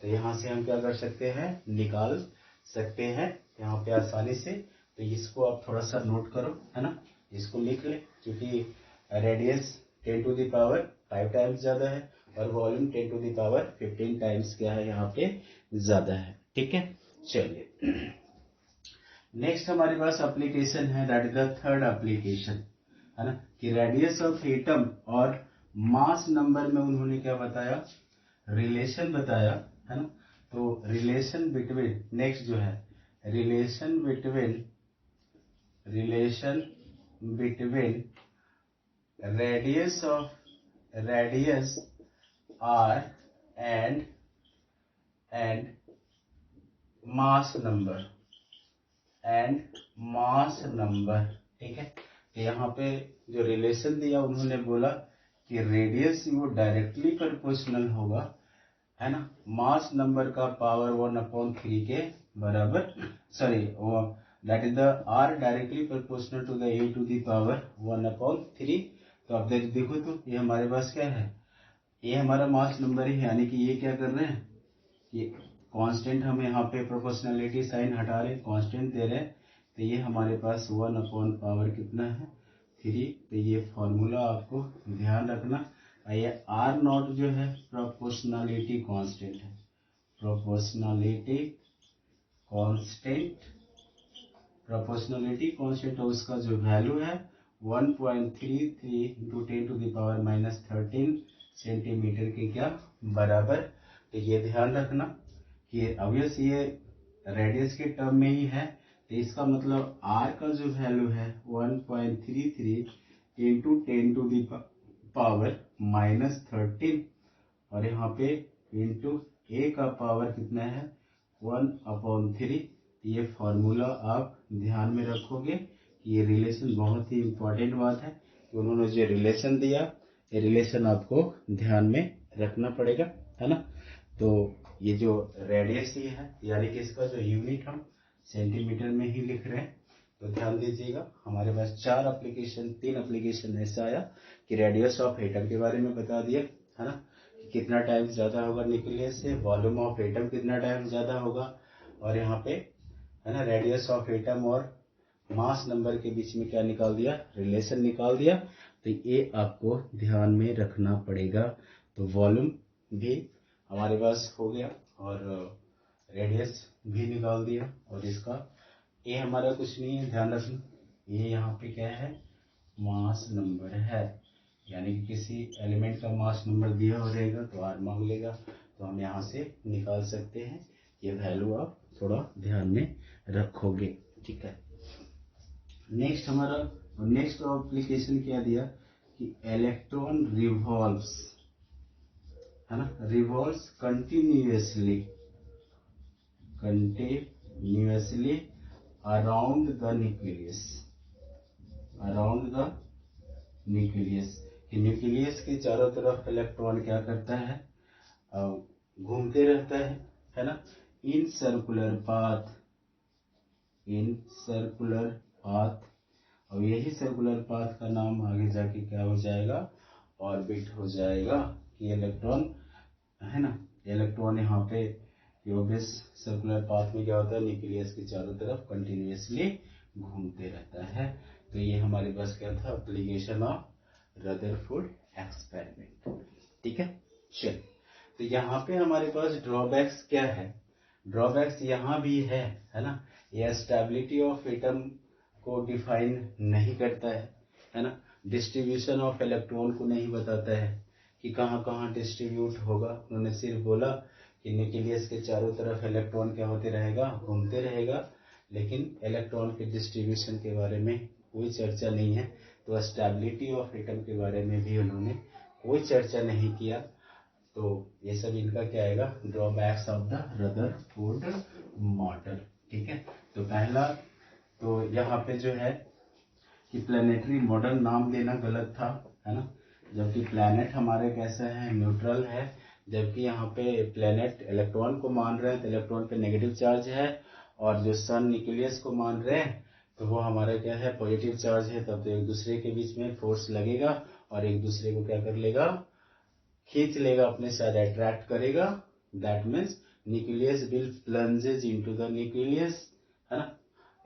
A: तो यहाँ से हम क्या कर सकते हैं, निकाल सकते हैं यहाँ पे आसानी से। तो इसको आप थोड़ा सा नोट करो है ना, इसको लिख ले, क्योंकि radius 10 to the power 5 times ज्यादा है और volume 10 to the power 15 times क्या है यहाँ पे ज्यादा है। ठीक है, चलिए नेक्स्ट हमारे पास एप्लीकेशन है, that is the third application है ना, कि रेडियस ऑफ एटम और मास नंबर में उन्होंने क्या बताया, रिलेशन बताया है ना। तो रिलेशन बिटवीन, नेक्स्ट जो है relation between radius R and mass number ठीक है। तो यहाँ पे जो रिलेशन दिया उन्होंने बोला कि रेडियस वो डायरेक्टली प्रोपोर्शनल होगा है ना, मास नंबर का पावर 1/3 के बराबर, sorry that is the R directly proportional to the A to the power 1/3। तो अब देखो तो ये हमारे पास क्या है, ये हमारा मास नंबर ही है, यानी कि ये क्या कर रहे हैं, ये कांस्टेंट हम यहाँ पे प्रोपोर्शनलिटी साइन हटा रहे, कांस्टेंट दे रहे हैं। तो ये हमारे पास 1/पावर कितना है, 3। तो ये फॉर्मूला आपको ध्यान रखना। ये आर नॉट जो है प्रोपोर्शनलिटी कांस्टेंट है, प्रोपोर्शनलिटी कांस्टेंट, और उसका जो वैल्यू है 1.33 into 10 to the power -13 centimetre के क्या बराबर। तो ये ध्यान रखना कि ऑब्वियस ये रेडियस के टर्म में ही है, तो इसका मतलब आर का जो वैल्यू है 1.33 इंटू 10 टू द पावर -13 और यहाँ पे इंटू ए का पावर कितना है 1/3। ये फॉर्मूला आप ध्यान में रखोगे कि ये रिलेशन बहुत ही इंपॉर्टेंट बात है कि उन्होंने जो रिलेशन दिया, ये रिलेशन आपको ध्यान में रखना पड़ेगा है ना। तो ये जो रेडियस ही है, यानी कि इसका जो यूनिट हम सेंटीमीटर में ही लिख रहे हैं। तो ध्यान दीजिएगा, हमारे पास 3 एप्लीकेशन ऐसा आया कि रेडियस ऑफ एटम के बारे में बता दिया है ना, कि कितना टाइम ज्यादा होगा न्यूक्लियस से, वॉल्यूम ऑफ एटम कितना टाइम ज्यादा होगा, और यहाँ पे है ना, रेडियस ऑफ एटम और मास नंबर के बीच में क्या निकाल दिया, रिलेशन निकाल दिया। तो ये आपको ध्यान में रखना पड़ेगा। तो वॉल्यूम भी हमारे पास हो गया और रेडियस भी निकाल दिया, और इसका ये हमारा कुछ नहीं है, ध्यान रखना। ये यहाँ पे क्या है, मास नंबर है, यानी कि किसी एलिमेंट का मास नंबर दिया हो रहेगा तो आर मांग लेगा, तो हम यहाँ से निकाल सकते हैं। ये वैल्यू आप थोड़ा ध्यान में रखोगे, ठीक है। नेक्स्ट हमारा नेक्स्ट एप्लीकेशन क्या दिया कि इलेक्ट्रॉन रिवॉल्व्स, है ना, revolves continuously around the nucleus, कि न्यूक्लियस के चारों तरफ इलेक्ट्रॉन क्या करता है, घूमते रहता है ना, इन सर्कुलर पाथ, और यही सर्कुलर पाथ का नाम आगे जाके क्या हो जाएगा, ऑर्बिट हो जाएगा। कि इलेक्ट्रॉन है ना, इलेक्ट्रॉन यहाँ पे ऑब्वियस सर्कुलर पाथ में क्या होता है, न्यूक्लियस के चारों तरफ कंटिन्यूअसली घूमते रहता है। तो ये हमारे पास क्या था, एप्लीकेशन ऑफ रदरफोर्ड एक्सपेरिमेंट, ठीक है। चल, तो यहाँ पे हमारे पास ड्रॉबैक्स क्या है, ड्रॉबैक्स यहाँ भी है ना, ये स्टेबिलिटी ऑफ एटम को डिफाइन नहीं करता है ना, डिस्ट्रीब्यूशन ऑफ इलेक्ट्रॉन को नहीं बताता है कि कहाँ कहाँ डिस्ट्रीब्यूट होगा। उन्होंने सिर्फ बोला कि न्यूक्लियस के चारों तरफ इलेक्ट्रॉन क्या होते रहेगा, घूमते रहेगा, लेकिन इलेक्ट्रॉन के डिस्ट्रीब्यूशन के बारे में कोई चर्चा नहीं है। तो स्टेबिलिटी ऑफ एटम के बारे में भी उन्होंने कोई चर्चा नहीं किया। तो ये सब इनका क्या आएगा, drawbacks of the Rutherford model, ठीक है। तो पहला तो यहाँ पे जो है कि प्लानिटरी मॉडल नाम देना गलत था, है ना, जबकि प्लैनेट हमारे कैसा है, न्यूट्रल है, जबकि यहाँ पे प्लैनेट इलेक्ट्रॉन को मान रहे हैं तो इलेक्ट्रॉन पे नेगेटिव चार्ज है, और जो सन न्यूक्लियस को मान रहे हैं तो वो हमारा क्या है, पॉजिटिव चार्ज है। तब तो एक दूसरे के बीच में फोर्स लगेगा और एक दूसरे को क्या कर लेगा, खींच लेगा, अपने साथ अट्रैक्ट करेगा। That means nucleus will plunges into the nucleus, है ना,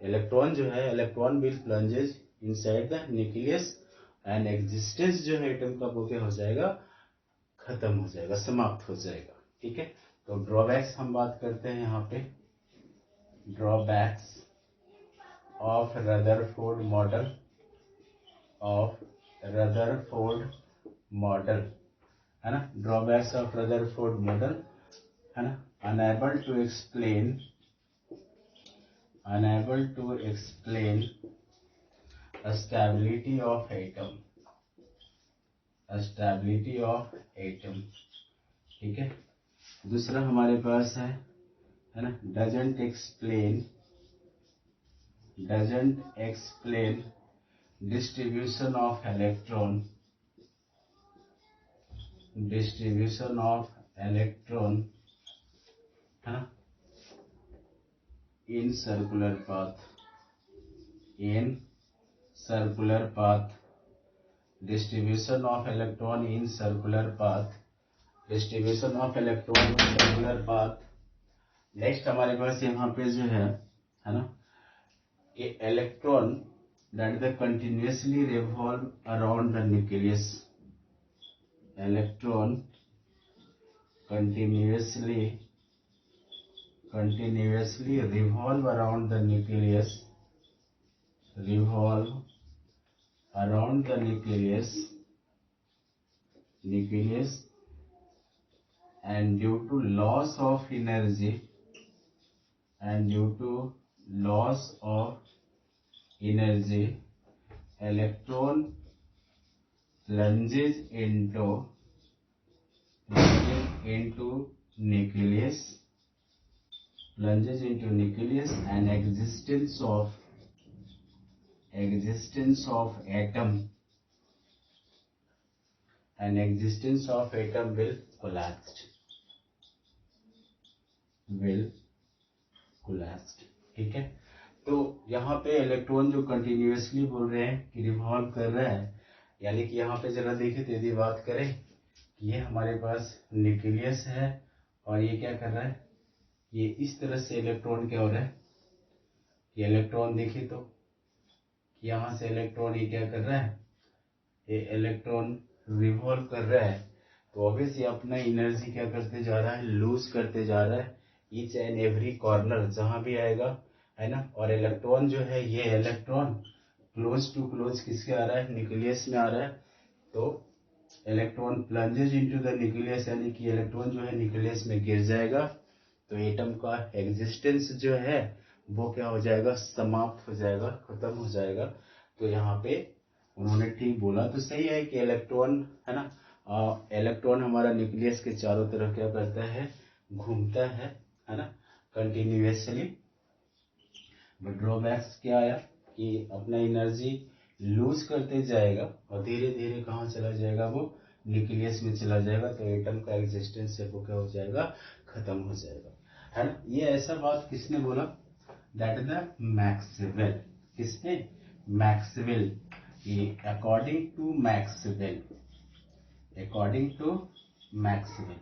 A: इलेक्ट्रॉन जो है, electron will plunges inside the nucleus, and existence जो है एटम का वो क्या हो जाएगा, खत्म हो जाएगा, समाप्त हो जाएगा, ठीक है। तो ड्रॉबैक्स हम बात करते हैं यहाँ पे, ड्रॉबैक्स ऑफ रदरफोर्ड मॉडल, है ना, ड्रॉबैक्स ऑफ रदरफोर्ड मॉडल, है ना, unable to explain stability of atom, ठीक है। दूसरा हमारे पास है ना, doesn't explain distribution of electron है ना, in circular path, distribution of electron in circular path, next हमारे पास यहाँ पे जो है ना, ये electron that the continuously revolve around the nucleus, electron continuously revolve around the nucleus, and due to loss of energy, electron plunges into nucleus, and existence of atom will collapse, ठीक है। तो यहाँ पे इलेक्ट्रॉन जो continuously बोल रहे हैं कि रिवॉल्व कर रहा है, यानी कि यहाँ पे जरा देखें तो यदि बात करें, ये हमारे पास न्यूक्लियस है और ये क्या कर रहा है, ये इस तरह से इलेक्ट्रॉन क्या हो रहा है, ये इलेक्ट्रॉन देखिए तो यहाँ से इलेक्ट्रॉन ये क्या कर रहा है, ये इलेक्ट्रॉन रिवॉल्व कर रहा है, तो ऑब्वियसली अपना एनर्जी क्या करते जा रहा है, लूज करते जा रहा है ईच एंड एवरी कॉर्नर जहां भी आएगा, है ना। और इलेक्ट्रॉन जो है, ये इलेक्ट्रॉन क्लोज टू क्लोज किसके आ रहा है, न्यूक्लियस में आ रहा है। तो इलेक्ट्रॉन प्लंजेज इनटू द न्यूक्लियस, यानी कि इलेक्ट्रॉन जो है न्यूक्लियस में गिर जाएगा, तो एटम का एग्जिस्टेंस जो है वो क्या हो जाएगा, समाप्त हो जाएगा, खत्म हो जाएगा। तो यहाँ पे उन्होंने ठीक बोला, तो सही है कि इलेक्ट्रॉन, है ना, इलेक्ट्रॉन हमारा न्यूक्लियस के चारों तरफ क्या करता है, घूमता है ना, कंटिन्यूअसली। बट ड्रॉबैक्स क्या आया कि अपना एनर्जी लूज करते जाएगा और धीरे धीरे कहाँ चला जाएगा, वो न्यूक्लियस में चला जाएगा, तो एटम का एग्जिस्टेंस है वो क्या हो जाएगा, खत्म हो जाएगा, है ना। ये ऐसा बात किसने बोला, दैट इज द मैक्सवेल। किसने, मैक्सवेल। ये according to Maxwell, according to Maxwell.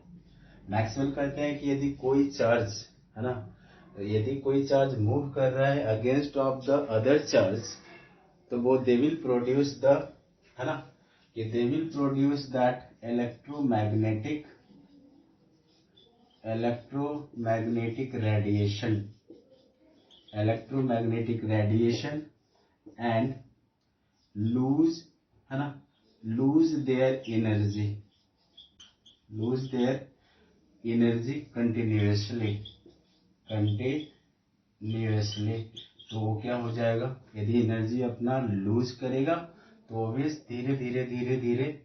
A: Maxwell कहते हैं कि यदि कोई चार्ज, है ना, तो यदि कोई चार्ज मूव कर रहा है against of the other charge, तो वो दे विल प्रोड्यूस द, है ना, कि they will produce that electromagnetic radiation, electromagnetic radiation and lose, है ना, lose their energy, lose their energy continuously, continuously. तो वो क्या हो जाएगा, यदि एनर्जी अपना लूज करेगा तो ऑब्वियस धीरे धीरे धीरे धीरे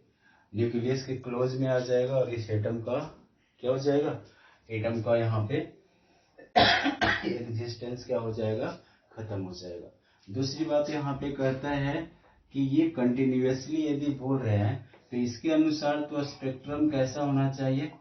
A: न्यूक्लियस के क्लोज में आ जाएगा और इस एटम का क्या हो जाएगा, एटम का यहाँ पे एग्जिस्टेंस क्या हो जाएगा, खत्म हो जाएगा। दूसरी बात यहाँ पे कहता है कि ये कंटिन्यूअसली यदि बोल रहे हैं तो इसके अनुसार तो स्पेक्ट्रम कैसा होना चाहिए,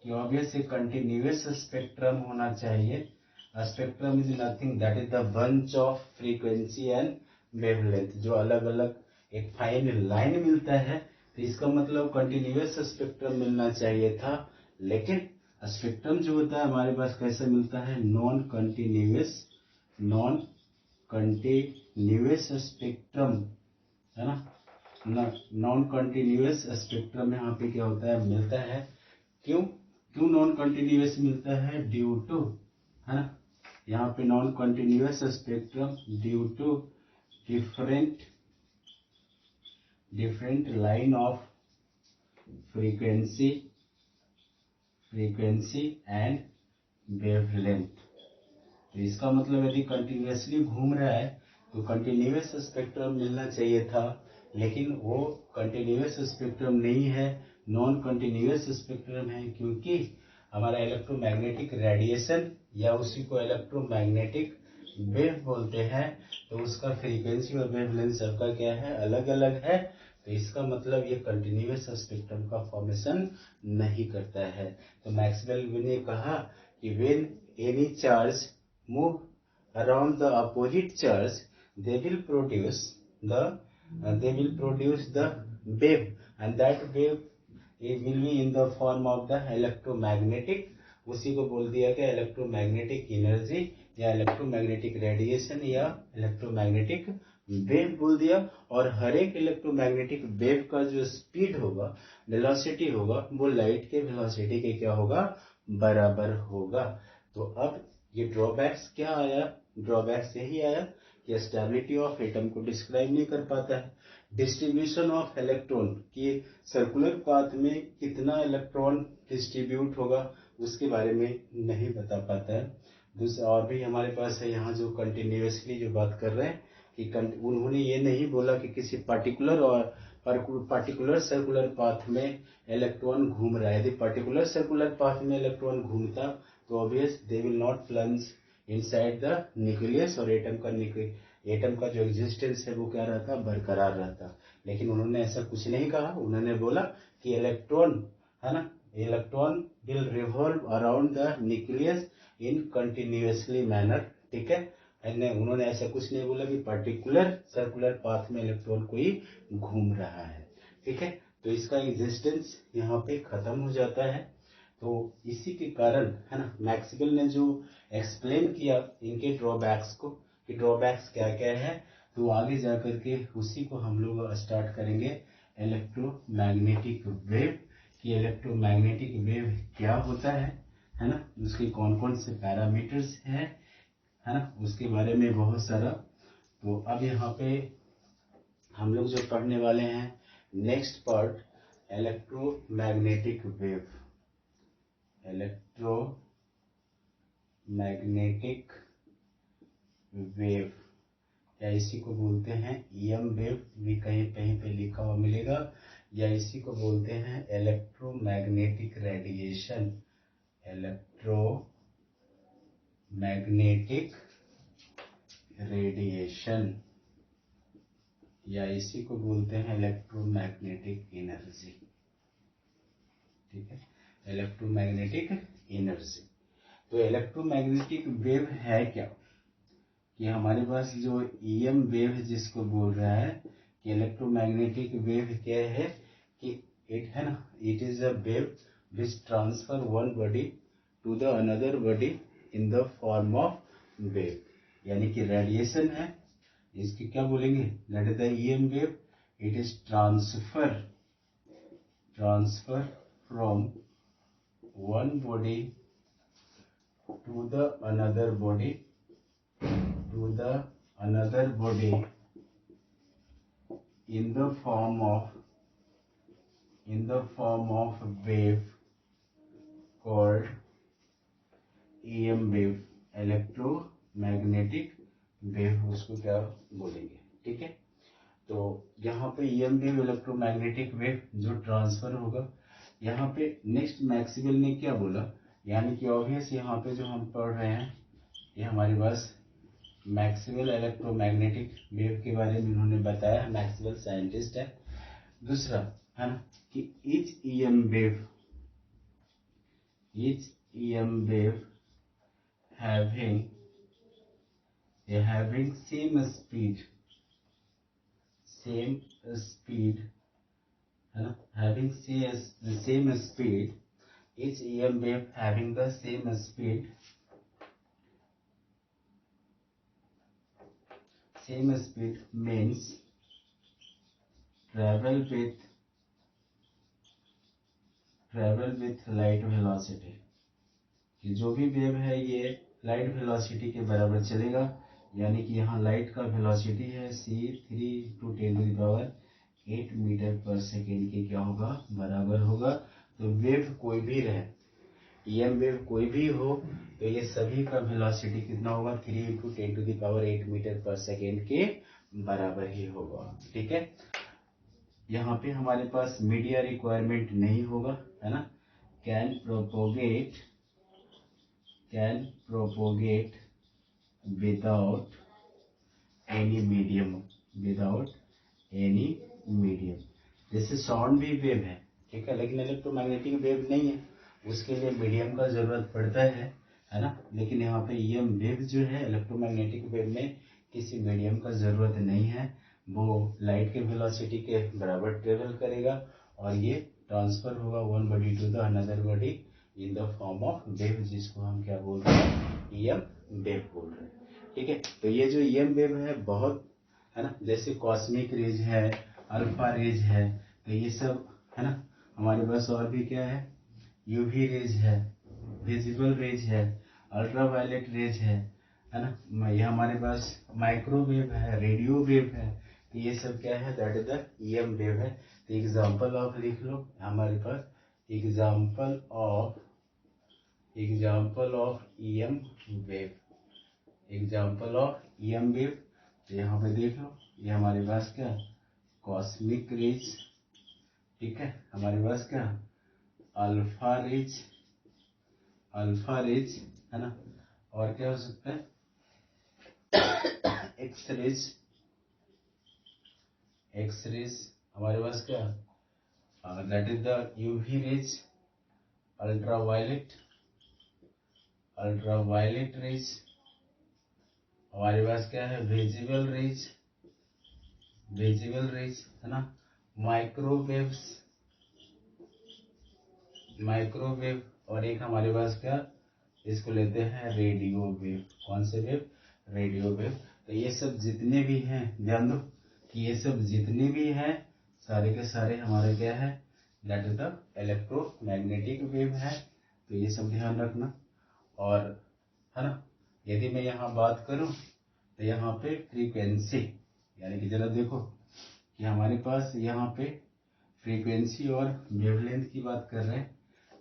A: कि ऑब्वियसली कंटिन्यूअस स्पेक्ट्रम होना चाहिए। Spectrum is nothing that is the bunch of frequency and wavelength, जो अलग अलग एक फाइन लाइन मिलता है, तो इसका मतलब कंटिन्यूअस स्पेक्ट्रम मिलना चाहिए था। लेकिन स्पेक्ट्रम जो होता है हमारे पास कैसे मिलता है, non continuous, non continuous spectrum, है ना, नॉन कंटिन्यूअस स्पेक्ट्रम यहाँ पे क्या होता है, मिलता है। क्यों, क्यों नॉन कंटिन्यूअस मिलता है, ड्यू टू, है ना, यहाँ पे non continuous spectrum due to different line of frequency and wavelength. तो इसका मतलब यदि कंटिन्यूअसली घूम रहा है तो कंटिन्यूअस स्पेक्ट्रम मिलना चाहिए था, लेकिन वो कंटिन्यूअस स्पेक्ट्रम नहीं है, नॉन कंटिन्यूअस स्पेक्ट्रम है, क्योंकि हमारा इलेक्ट्रोमैग्नेटिक रेडिएशन या उसी को इलेक्ट्रोमैग्नेटिक वेव बोलते हैं, तो उसका फ्रीक्वेंसी और वेवलेंथ सबका क्या है, अलग अलग है। तो इसका मतलब ये कंटिन्यूअस स्पेक्ट्रम का फॉर्मेशन नहीं करता है। तो मैक्सवेल ने कहा कि when any charge move around the opposite charge, they will produce the wave, and that wave it will be in the form of the electromagnetic, उसी को बोल दिया गया इलेक्ट्रोमैग्नेटिक एनर्जी या इलेक्ट्रोमैग्नेटिक रेडिएशन या इलेक्ट्रोमैग्नेटिक वेव बोल दिया। और हर एक इलेक्ट्रोमैग्नेटिक वेव का जो स्पीड होगा, वेलोसिटी होगा, वो लाइट के वेलोसिटी के क्या होगा, बराबर होगा। तो अब ये ड्रॉबैक्स क्या आया, ड्रॉबैक्स यही आया कि स्टेबिलिटी ऑफ एटम को डिस्क्राइब नहीं कर पाता है, डिस्ट्रीब्यूशन ऑफ इलेक्ट्रॉन कि सर्कुलर पाथ में कितना इलेक्ट्रॉन डिस्ट्रीब्यूट होगा उसके बारे में नहीं बता पाता है। दूसरा और भी हमारे पास है यहाँ जो कंटिन्यूअसली जो बात कर रहे हैं कि उन्होंने ये नहीं बोला कि किसी पार्टिकुलर सर्कुलर पाथ में इलेक्ट्रॉन घूम रहा है। यदि पर्टिकुलर सर्कुलर पाथ में इलेक्ट्रॉन घूमता तो obvious they will not plunge inside the nucleus और एटम का जो एग्जिस्टेंस है वो क्या रहता, बरकरार रहता। लेकिन उन्होंने ऐसा कुछ नहीं कहा, उन्होंने बोला कि इलेक्ट्रॉन, है ना, electron will revolve around the nucleus in continuously manner, ठीक है। उन्होंने ऐसा कुछ नहीं बोला कि पर्टिकुलर सर्कुलर पाथ में इलेक्ट्रॉन कोई घूम रहा है, ठीक है। तो इसका एग्जिस्टेंस यहाँ पे खत्म हो जाता है। तो इसी के कारण, है ना, मैक्सवेल ने जो एक्सप्लेन किया इनके ड्रॉबैक्स को, कि ड्रॉबैक्स क्या क्या है। तो आगे जा करके उसी को हम लोग स्टार्ट करेंगे इलेक्ट्रोमैग्नेटिक वेव, कि इलेक्ट्रोमैग्नेटिक वेव क्या होता है ना, उसके कौन कौन से पैरामीटर्स है ना, उसके बारे में बहुत सारा। तो अब यहाँ पे हम लोग जो पढ़ने वाले हैं next part electromagnetic wave, electromagnetic wave, या इसी को बोलते हैं ईएम वेव, भी कहीं कहीं पे लिखा हुआ मिलेगा, या इसी को बोलते हैं इलेक्ट्रोमैग्नेटिक रेडिएशन, इलेक्ट्रोमैग्नेटिक रेडिएशन, या इसी को बोलते हैं इलेक्ट्रोमैग्नेटिक एनर्जी। ठीक है, इलेक्ट्रोमैग्नेटिक एनर्जी। तो इलेक्ट्रोमैग्नेटिक वेव है क्या, कि हमारे पास जो ईएम वेव जिसको बोल रहा है कि इलेक्ट्रोमैग्नेटिक वेव क्या है, कि इट है ना, it is a wave which transfer one body to the another body in the form of wave, यानी कि रेडिएशन है, इसकी क्या बोलेंगे, that is the EM wave, it is transfer from one body to the another body in the form of wave called EM wave, electromagnetic wave उसको क्या बोलेंगे। ठीक है, तो यहाँ पे EM वेव इलेक्ट्रोमैग्नेटिक वेव जो ट्रांसफर होगा, यहाँ पे नेक्स्ट मैक्सवेल ने क्या बोला, यानी कि ऑब्वियस यहाँ पे जो हम पढ़ रहे हैं ये हमारे पास मैक्सवेल इलेक्ट्रोमैग्नेटिक वेव के बारे में उन्होंने बताया, मैक्सवेल साइंटिस्ट है। दूसरा है ना कि each EM wave having same speed है ना, having same speed, each EM wave having the same speed means travel with light velocity, कि जो भी वेव है ये लाइट वेलोसिटी के बराबर चलेगा, यानी कि यहाँ लाइट का वेलोसिटी है c3 × 10⁸ मीटर पर सेकेंड के क्या होगा, बराबर होगा। तो वेव कोई भी रहे, ईएम वेव कोई भी हो, तो ये सभी का वेलोसिटी कितना होगा, 3 × 10⁸ मीटर पर सेकेंड के बराबर ही होगा। ठीक है, यहाँ पे हमारे पास मीडिया रिक्वायरमेंट नहीं होगा, है ना, can propagate without any medium, जैसे साउंड भी वेव है, ठीक है, लेकिन इलेक्ट्रोमैग्नेटिक वेव नहीं है, उसके लिए मीडियम का जरूरत पड़ता है ना, लेकिन यहाँ पे ईएम वेव जो है इलेक्ट्रोमैग्नेटिक वेव में किसी मीडियम का जरूरत नहीं है, वो लाइट के वेलोसिटी के बराबर ट्रेवल करेगा और ये ट्रांसफर होगा one body to the another body in the form of wave, जिसको हम क्या बोल रहे हैं, ईएम वेव बोल रहे हैं। ठीक है, तो ये जो ईएम वेव है बहुत है ना, जैसे कॉस्मिक रेज है, अल्फा रेज है, तो ये सब है ना, हमारे पास और भी क्या है, यूवी रेज है, विजिबल रेज है, अल्ट्रावायलेट रेज है ना, ये हमारे पास माइक्रोवेव है, रेडियो वेव है, तो ये सब क्या है, that is the EM wave है। तो एग्जांपल ऑफ लिख लो हमारे पास, एग्जांपल ऑफ ईएम वेव, तो यहाँ पे देख लो, ये हमारे पास क्या, कॉस्मिक रेज, ठीक है, हमारे पास क्या, अल्फा रेज है ना, और क्या हो सकता है, एक्स रेज हमारे पास क्या, that is the UV rays, ultraviolet raise, हमारे पास क्या है, विजिबल रेज है ना, माइक्रोवेव, और एक हमारे पास क्या, इसको लेते हैं रेडियो वेव, कौन से वेव, रेडियो वेव। तो ये सब जितने भी हैं, ध्यान दो कि ये सब जितने भी हैं सारे के सारे हमारे क्या है, that is the electromagnetic wave है। तो ये सब ध्यान रखना। और है ना, यदि मैं यहाँ बात करूँ तो यहाँ पे फ्रीक्वेंसी, यानी कि जरा देखो कि हमारे पास यहाँ पे फ्रीक्वेंसी और वेवलेंथ की बात कर रहे हैं।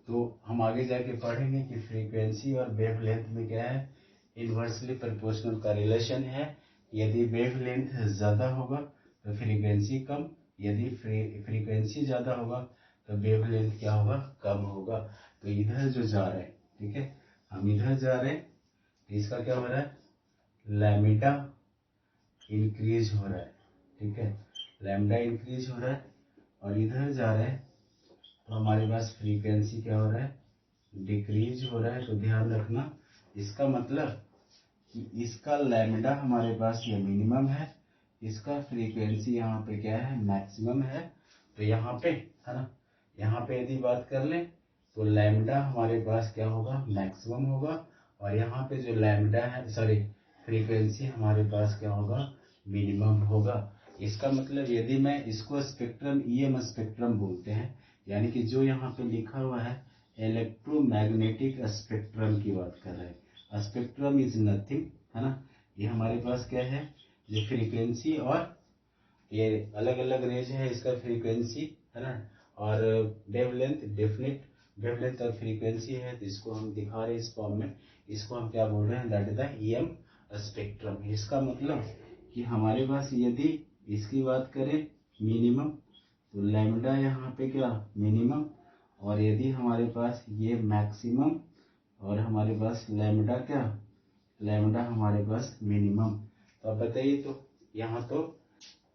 A: तो हम आगे जाके पढ़ेंगे कि फ्रीक्वेंसी और वेवलेंथ में क्या है, इन्वर्सली प्रोपोर्शनल का रिलेशन है। यदि वेवलेंथ ज़्यादा होगा तो फ्रीक्वेंसी कम, यदि फ्रीक्वेंसी ज़्यादा होगा तो वेवलेंथ क्या होगा, कम होगा। तो इधर जो जा रहे हैं, ठीक है, हम इधर जा रहे हैं तो इसका क्या हो रहा है, लैम्डा इंक्रीज हो रहा है, ठीक है, लैम्डा इंक्रीज हो रहा है। और इधर जा रहे हैं तो हमारे पास फ्रीक्वेंसी क्या हो रहा है, डिक्रीज हो रहा है। तो ध्यान रखना, इसका मतलब कि इसका लैम्डा हमारे पास ये मिनिमम है, इसका फ्रीक्वेंसी यहाँ पे क्या है, मैक्सिमम है। तो यहाँ पे है ना, यहाँ पे यदि बात कर लें तो लैम्डा हमारे पास क्या होगा, मैक्सिमम होगा। और यहाँ पे जो लैम्डा है, सॉरी, फ्रीक्वेंसी हमारे पास क्या होगा, मिनिमम होगा। इसका मतलब यदि मैं इसको स्पेक्ट्रम, ईएम स्पेक्ट्रम बोलते हैं, यानी कि जो यहाँ पे लिखा हुआ है इलेक्ट्रोमैग्नेटिक स्पेक्ट्रम की बात कर रहे हैं। स्पेक्ट्रम इज नथिंग, है ना, ये हमारे पास क्या है, जो फ्रीक्वेंसी और ये अलग अलग रेंज है, इसका फ्रीक्वेंसी है ना, और वेवलेंथ, डेफिनेट वेवलेंथ और फ्रीक्वेंसी है। तो इसको हम दिखा रहे हैं इस फॉर्म में, इसको हम क्या बोल रहे हैं, that is the EM spectrum. इसका मतलब कि हमारे पास यदि इसकी बात करें मिनिमम, तो लैम्डा यहाँ पे क्या, मिनिमम, और यदि हमारे पास ये मैक्सिमम और हमारे पास लैम्डा क्या, लैम्डा हमारे पास मिनिमम। तो अब बताइए, तो यहाँ तो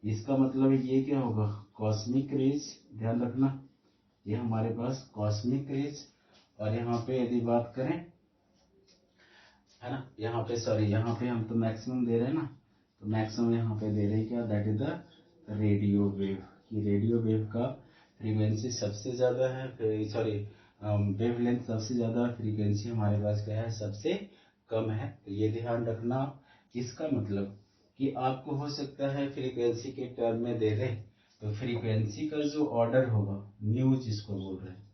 A: इसका मतलब ये क्या होगा, कॉस्मिक रेज, ध्यान रखना, ये हमारे पास कॉस्मिक रेज। और यहाँ पे यदि बात करें, है ना, यहाँ पे सॉरी, यहाँ पे हम तो मैक्सिमम दे रहे हैं ना, तो मैक्सिमम यहाँ पे दे रहे हैं क्या, that is the radio wave. कि रेडियो वेव का फ्रीक्वेंसी सबसे ज़्यादा है, सॉरी, वेवलेंथ सबसे ज़्यादा, फ्रीक्वेंसी हमारे पास क्या है, सबसे कम है। तो ये ध्यान रखना। इसका मतलब कि आपको हो सकता है फ्रीक्वेंसी के टर्म में दे दे, तो फ्रीक्वेंसी का जो ऑर्डर होगा, न्यू जिसको बोल रहे हैं,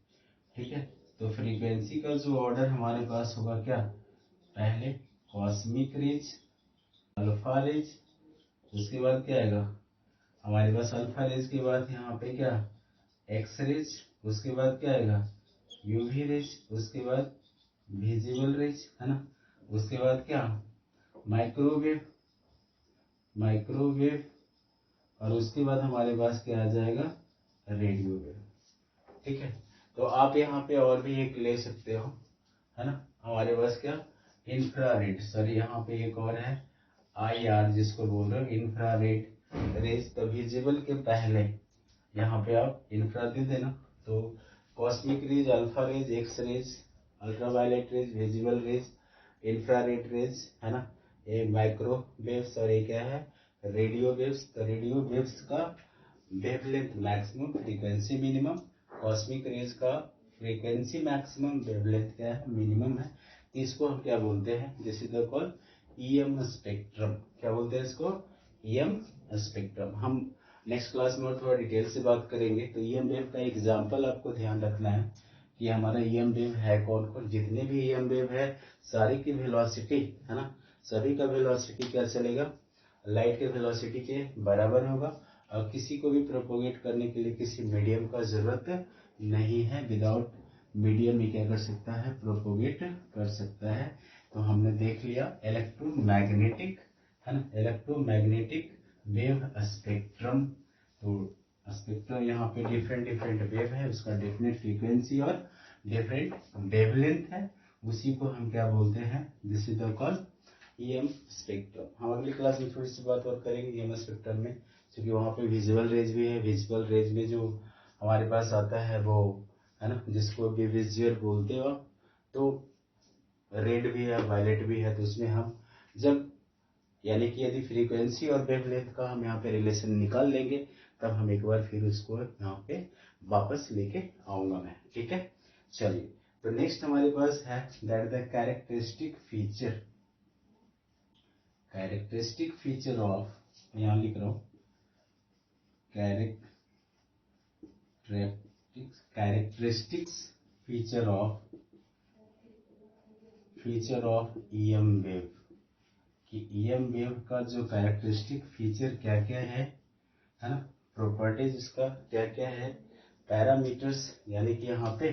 A: ठीक है, तो फ्रीक्वेंसी का जो ऑर्डर हमारे पास होगा क्या, पहले कॉस्मिक रेज, अल्फा रेज, उसके बाद क्या आएगा हमारे पास, अल्फा रेज के बाद यहाँ पे क्या, एक्स रेज, उसके बाद क्या आएगा, यूवी रेज, उसके बाद विजिबल रेज, है ना, उसके बाद क्या, माइक्रोवेव, माइक्रोवेव, और उसके बाद हमारे पास क्या आ जाएगा, रेडियो वेव, ठीक है। तो आप यहाँ पे और भी एक ले सकते हो, है ना, हमारे पास क्या, इंफ्रारेड, सॉरी यहाँ पे एक और है IR जिसको बोल रहे हो, इंफ्रारेड रेज। तो विजिबल के पहले यहाँ पे आप इंफ्रा दे देना, तो cosmic rays, alpha rays, X rays, ultraviolet rays, visible rays, infrared rays, है ना, ये माइक्रोवेव्स, और ये क्या है, रेडियो वेव्स। तो रेडियो वेव्स का wavelength maximum, frequency minimum, cosmic rays का फ्रीक्वेंसी मैक्सिमम, वेवलेंथ क्या है, मिनिमम है। तो इसको हम क्या बोलते हैं, this is the call EM spectrum. क्या बोलते हैं इसको, ईएम स्पेक्ट्रम। हम नेक्स्ट क्लास में और थोड़ा डिटेल से बात करेंगे। तो ईएम वेव का एग्जांपल आपको ध्यान रखना है कि हमारा ईएम वेव है कौन कौन, जितने भी ईएम वेव है सारी की वेलोसिटी, है ना, सभी का वेलोसिटी क्या चलेगा, लाइट के वेलोसिटी के बराबर होगा। और किसी को भी प्रोपोगेट करने के लिए किसी मीडियम का जरूरत नहीं है, विदाउट मीडियम ही क्या कर सकता है, प्रोपोगेट कर सकता है। तो हमने देख लिया इलेक्ट्रोमैग्नेटिक, है ना, इलेक्ट्रोमैग्नेटिक वेव स्पेक्ट्रम। तो स्पेक्ट्रम यहाँ पे डिफरेंट डिफरेंट वेव है, उसका डिफरेंट फ्रीक्वेंसी और डिफरेंट वेवलेंथ है, उसी को हम क्या बोलते हैं, this is the call EM spectrum. हम अगली क्लास में थोड़ी सी बात और करेंगे ईएम स्पेक्ट्रम में, क्योंकि वहाँ पे विजुअल रेज भी है। विजुअल रेज में जो हमारे पास आता है वो, है ना, जिसको भी विजुअल बोलते हो, तो रेड भी है, वायलेट भी है। तो उसमें हम जब, यानी कि यदि फ्रीक्वेंसी और वेवलेंथ का हम यहाँ पे रिलेशन निकाल लेंगे, तब हम एक बार फिर उसको यहाँ पे वापस लेके आऊंगा मैं, ठीक है। चलिए, तो नेक्स्ट हमारे पास है that the characteristic feature. Characteristic feature of, यहाँ लिख रहा हूँ, characteristics feature of EM wave, कि ईएम वेव का जो कैरेक्टरिस्टिक फीचर क्या क्या है ना, प्रॉपर्टीज इसका क्या क्या है, पैरामीटर्स, यानी कि यहाँ पे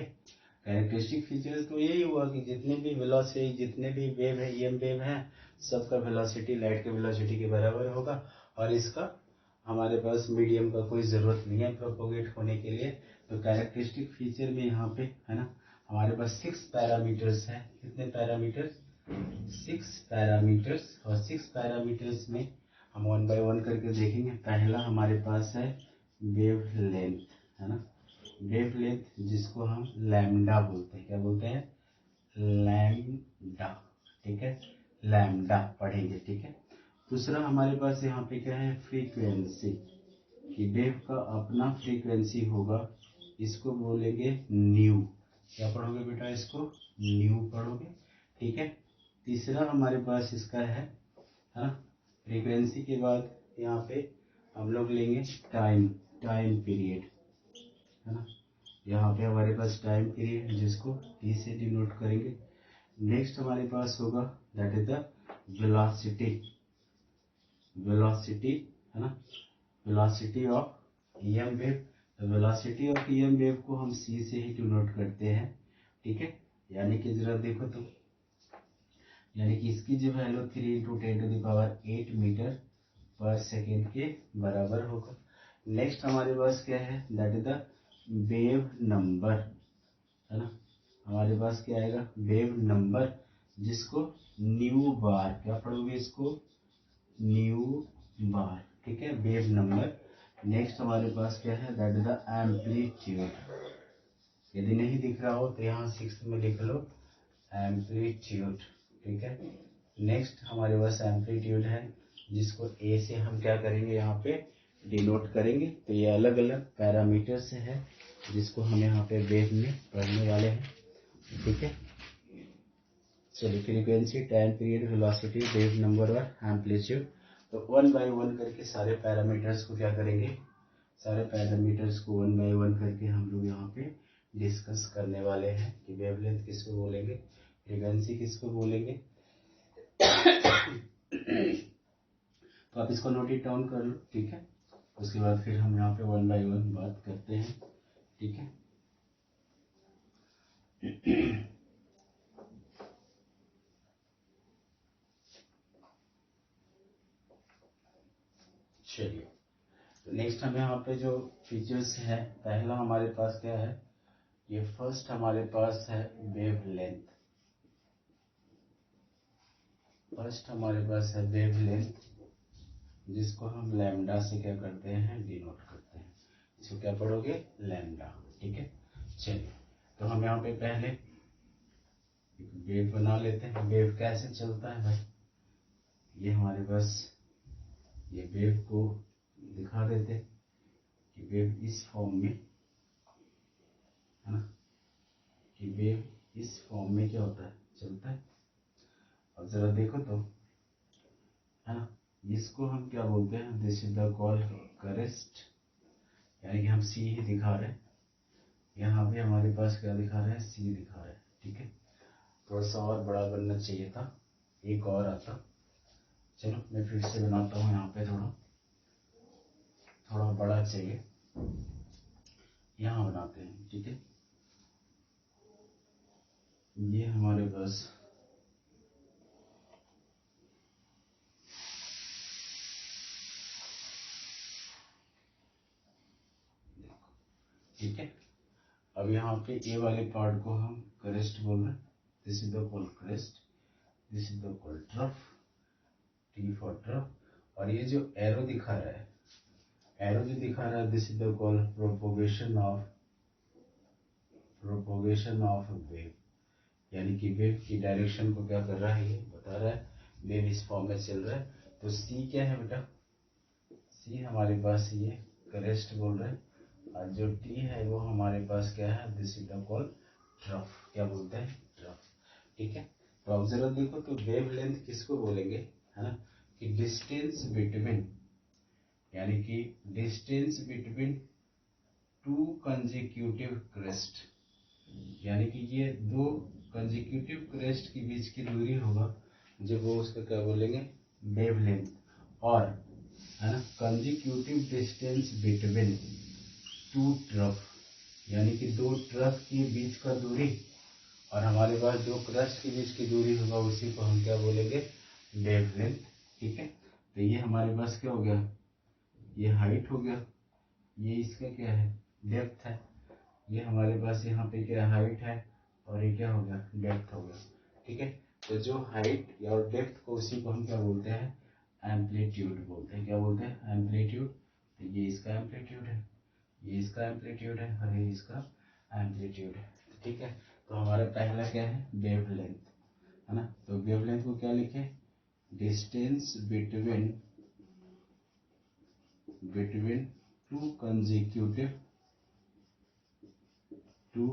A: कैरेक्टरिस्टिक फीचर्स तो यही हुआ कि जितने भी वेलोसिटी, जितने भी वेव है, ईएम वेव है, सबका वेलोसिटी लाइट के वेलोसिटी के बराबर होगा, और इसका हमारे पास मीडियम का कोई जरूरत नहीं है प्रोपोगेट होने के लिए। तो कैरेक्टरिस्टिक फीचर में यहाँ पे है ना हमारे पास 6 पैरामीटर्स हैं। कितने पैरामीटर्स? 6 पैरामीटर्स, और 6 पैरामीटर्स में हम 1 बाय 1 करके देखेंगे। पहला हमारे पास है वेव लेंथ, है ना, वेव लेंथ जिसको हम लैम्डा बोलते हैं। क्या बोलते हैं? लैम्डा, ठीक है, लैम्डा पढ़ेंगे, ठीक है। दूसरा हमारे पास यहाँ पे क्या है? फ्रीक्वेंसी, कि वेव का अपना फ्रीक्वेंसी होगा, इसको बोलेंगे न्यू। क्या पढ़ोगे बेटा? इसको न्यू पढ़ोगे, ठीक है। तीसरा हमारे पास इसका है ना, फ्रीक्वेंसी के बाद यहाँ पे हम लोग लेंगे टाइम पीरियड, है ना। यहाँ पे हमारे पास टाइम पीरियड जिसको टी से डिनोट करेंगे। नेक्स्ट हमारे पास होगा दैट इज द वेलोसिटी, है ना, वेलोसिटी ऑफ ईएम वेव। तो वेलोसिटी ऑफ ईएम वेव को हम सी से ही डिनोट करते हैं, ठीक है। यानी कि जरा देखो तो, यानी कि इसकी जो वैल्यू 3 × 10⁸ मीटर पर सेकेंड के बराबर होगा। नेक्स्ट हमारे पास क्या है? That is the wave number, है ना। हमारे पास क्या आएगा? वेव नंबर, जिसको न्यू बार, क्या पढ़ोगे इसको? न्यू बार, ठीक है, वेव नंबर। नेक्स्ट हमारे पास क्या है? That is the amplitude. यदि नहीं दिख रहा हो तो यहाँ 6 में लिख लो एम्पलीट्यूड, ठीक है। नेक्स्ट हमारे पास एम्पलीट्यूड है, जिसको ए से हम क्या करेंगे? यहाँ पे डिनोट करेंगे। तो ये अलग अलग पैरामीटर से है जिसको हम यहाँ पे वेव में पढ़ने वाले हैं, ठीक है। चलिए, frequency, time period, velocity, wave number और एम्पलीट्यूड। तो 1 बाय 1 करके सारे पैरामीटर्स को क्या करेंगे? सारे पैरामीटर्स को 1 बाय 1 करके हम लोग यहाँ पे डिस्कस करने वाले हैं कि वेवलेंथ किसको बोलेंगे, फ्रीक्वेंसी किसको बोलेंगे। तो आप इसको नोट इट डाउन कर लो, ठीक है। उसके बाद फिर हम यहाँ पे 1 बाय 1 बात करते हैं, ठीक है। चलिए, तो नेक्स्ट हम यहाँ पे जो फीचर्स हैं, पहला हमारे पास क्या है? ये फर्स्ट हमारे पास है वेव लेंथ। फर्स्ट हमारे पास है वेव लेंथ, जिसको हम लैम्डा से क्या करते हैं? डिनोट करते हैं। इसको क्या पढ़ोगे? लैम्डा, ठीक है। चलिए, तो हम यहाँ पे पहले वेव बना लेते हैं। वेव कैसे चलता है भाई? ये हमारे पास ये वेव को दिखा देते हैं कि वेव इस फॉर्म में, है ना, कि वेव इस फॉर्म में क्या होता है? चलता है। अब जरा देखो तो, है ना, इसको हम क्या बोलते हैं? दिस इज द कॉल करेस्ट, यानी कि हम सी ही दिखा रहे हैं। यहाँ पे हमारे पास क्या दिखा रहा है? सी दिखा रहा है, ठीक है। थोड़ा सा और बड़ा बनना चाहिए था, एक और आता। चलो मैं फिर से बनाता हूँ, यहाँ पे थोड़ा बड़ा चाहिए, यहाँ बनाते हैं, ठीक है। ये हमारे पास ठीक है। अब यहाँ पे ए वाले पार्ट को हम क्रेस्ट बोल रहे हैं। This is the call crest, this is the call trough, T for trough. और ये जो एरो दिखा रहा है, एरो जो दिखा रहा है, this is the call propagation of wave, यानी कि वेव की डायरेक्शन को क्या कर रहा है? ये बता रहा है। वेव इस फॉर्म में चल रहा है। तो सी क्या है बेटा? सी हमारे पास ये क्रेस्ट बोल रहे हैं, और जो टी है वो हमारे पास क्या है? This is the call trough. क्या बोलते हैं? ट्रफ, ठीक है। तो अब जरा देखो तो वेव लेंथ किसको बोलेंगे, है ना, कि डिस्टेंस बिटवीन, यानी कि distance between two consecutive crest, यानी कि ये दो कंजिक्यूटिव क्रेस्ट के बीच की दूरी होगा जो वो उसका क्या बोलेंगे वेवलेंथ, और है ना consecutive distance between two trough, यानी कि दो ट्रफ के बीच का दूरी और हमारे पास दो क्रस्ट के बीच की दूरी होगा उसी को हम क्या बोलेंगे वेवलेंथ। ठीक है, तो ये हमारे पास क्या हो गया, ये हाइट हो गया, ये इसका क्या है डेप्थ है, ये हमारे पास यहाँ पे क्या हाइट है और ये क्या हो गया डेप्थ हो गया। ठीक है, तो जो हाइट और डेप्थ को उसी को हम क्या बोलते हैं एम्पलीट्यूड बोलते हैं। क्या बोलते हैं एम्पलीट्यूड। तो ये इसका एम्पलीट्यूड है, ये इसका एम्पलीट्यूड है और ये इसका एम्पलीट्यूड है। ठीक है, तो हमारा पहला क्या है वेवलेंथ, है ना। तो वेवलेंथ को क्या लिखे distance between two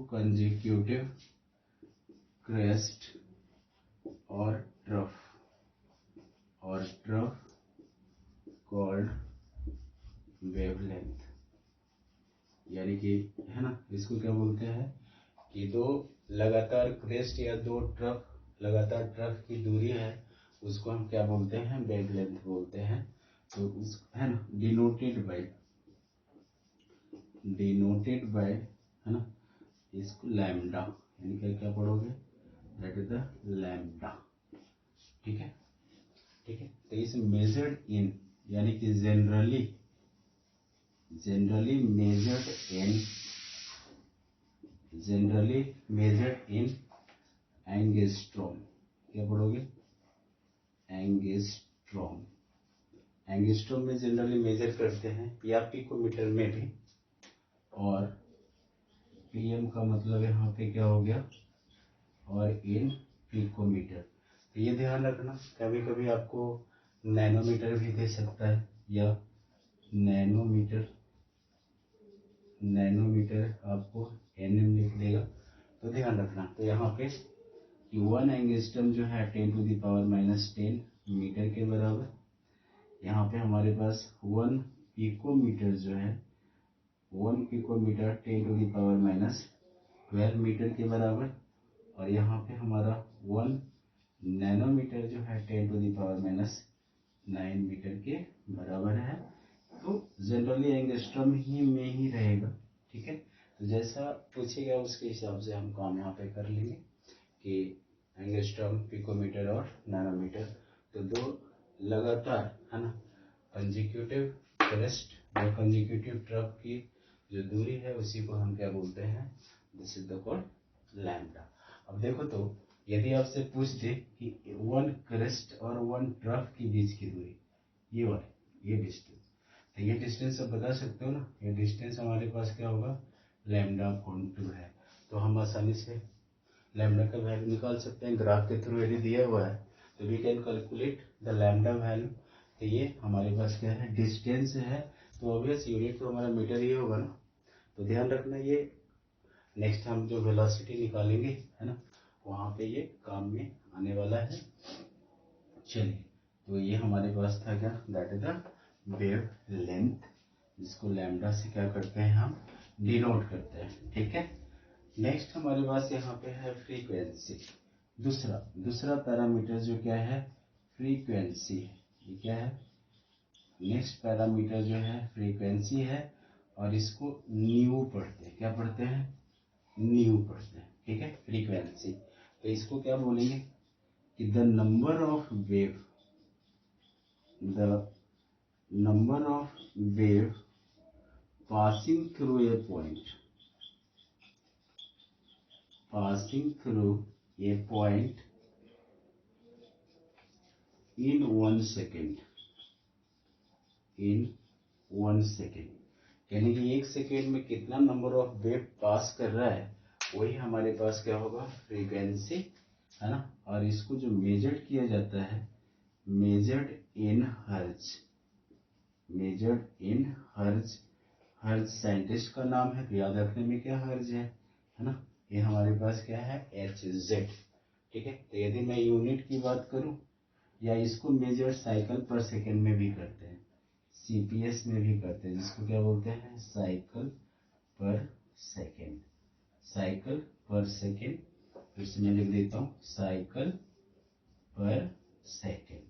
A: consecutive crest और ट्रफ कॉल्ड वेवलेंथ, यानी कि है ना इसको क्या बोलते हैं कि दो लगातार क्रेस्ट या दो ट्रफ लगातार ट्रफ की दूरी है उसको हम क्या बोलते हैं वेवलेंथ बोलते हैं। तो उस है ना डिनोटेड बाय है ना इसको लैम्डा, यानी क्या क्या पढ़ोगे दैट इज द लैम्डा। ठीक है, ठीक है, तो इस मेजर्ड इन, यानी कि जनरली मेजर्ड इन एंगस्ट्रॉम। क्या पढ़ोगे एंगस्ट्रॉम में जनरली मेजर करते हैं या पिकोमीटर में भी, और पीएम का मतलब यहाँ पे क्या हो गया और इन पिकोमीटर। तो ये ध्यान रखना कभी कभी आपको नैनोमीटर भी दे सकता है या नैनोमीटर आपको एनएम लिख देगा, तो ध्यान रखना। तो यहाँ पे कि 1 एंगस्ट्रम जो है 10⁻⁻10 मीटर के बराबर, यहाँ पे हमारे पास 1 पिकोमीटर जो है 1 पिकोमीटर 10⁻12 मीटर के बराबर, और यहाँ पे हमारा 1 नैनोमीटर जो है 10⁻⁹ मीटर के बराबर है। तो जनरली एंगस्ट्रम ही में ही रहेगा। ठीक है, तो जैसा पूछेगा उसके हिसाब से हम काम यहाँ पे कर लेंगे कि एंगस्ट्रम पिकोमीटर और नैनोमीटर। तो दो लगातार है ना कंजिक्यूटिव क्रेस्ट या कंजिक्यूटिव ट्रफ की जो दूरी है उसी को हम क्या बोलते हैं this is the called lambda. अब देखो तो यदि आपसे पूछ दे कि 1 क्रेस्ट और 1 ट्रफ के बीच की दूरी ये डिस्टेंस, तो ये डिस्टेंस आप बता सकते हो ना, ये डिस्टेंस हमारे पास क्या होगा लैम्डा अपॉन 2 है। तो हम आसानी से लैम्डा का वैल्यू निकाल सकते हैं, ग्राफ के थ्रू यदि दिया हुआ है तो we can calculate the lambda value. तो ये हमारे पास क्या है डिस्टेंस है, तो ऑब्वियस यूनिट तो हमारा मीटर ही होगा ना। तो ध्यान रखना ये नेक्स्ट हम जो वेलोसिटी निकालेंगे है ना वहाँ पे ये काम में आने वाला है। चलिए, तो ये हमारे पास था क्या that is the wave length, जिसको लैम्डा से क्या करते हैं हम डिनोट करते हैं। ठीक है, नेक्स्ट हमारे पास यहाँ पे है फ्रीक्वेंसी। दूसरा पैरामीटर जो क्या है फ्रीक्वेंसी है। ये क्या है नेक्स्ट पैरामीटर जो है फ्रीक्वेंसी है, और इसको न्यू पढ़ते हैं। क्या पढ़ते हैं न्यू पढ़ते हैं। ठीक है, फ्रीक्वेंसी। तो इसको क्या बोलेंगे कि the number of wave passing through a point in 1 second, यानी कि 1 सेकेंड में कितना नंबर ऑफ वेव पास कर रहा है वही हमारे पास क्या होगा फ्रीक्वेंसी है ना। और इसको जो मेजर्ड किया जाता है मेजर्ड इन हर्ज साइंटिस्ट का नाम है, तो याद रखने में क्या हर्ज है ना। ये हमारे पास क्या है HZ। ठीक है, तो यदि मैं यूनिट की बात करूं या इसको मेजर साइकिल पर सेकेंड में भी करते हैं, CPS में भी करते हैं, जिसको क्या बोलते हैं, साइकिल पर सेकेंड। साइकिल पर सेकेंड, फिर से मैं लिख देता हूँ, साइकिल पर सेकेंड,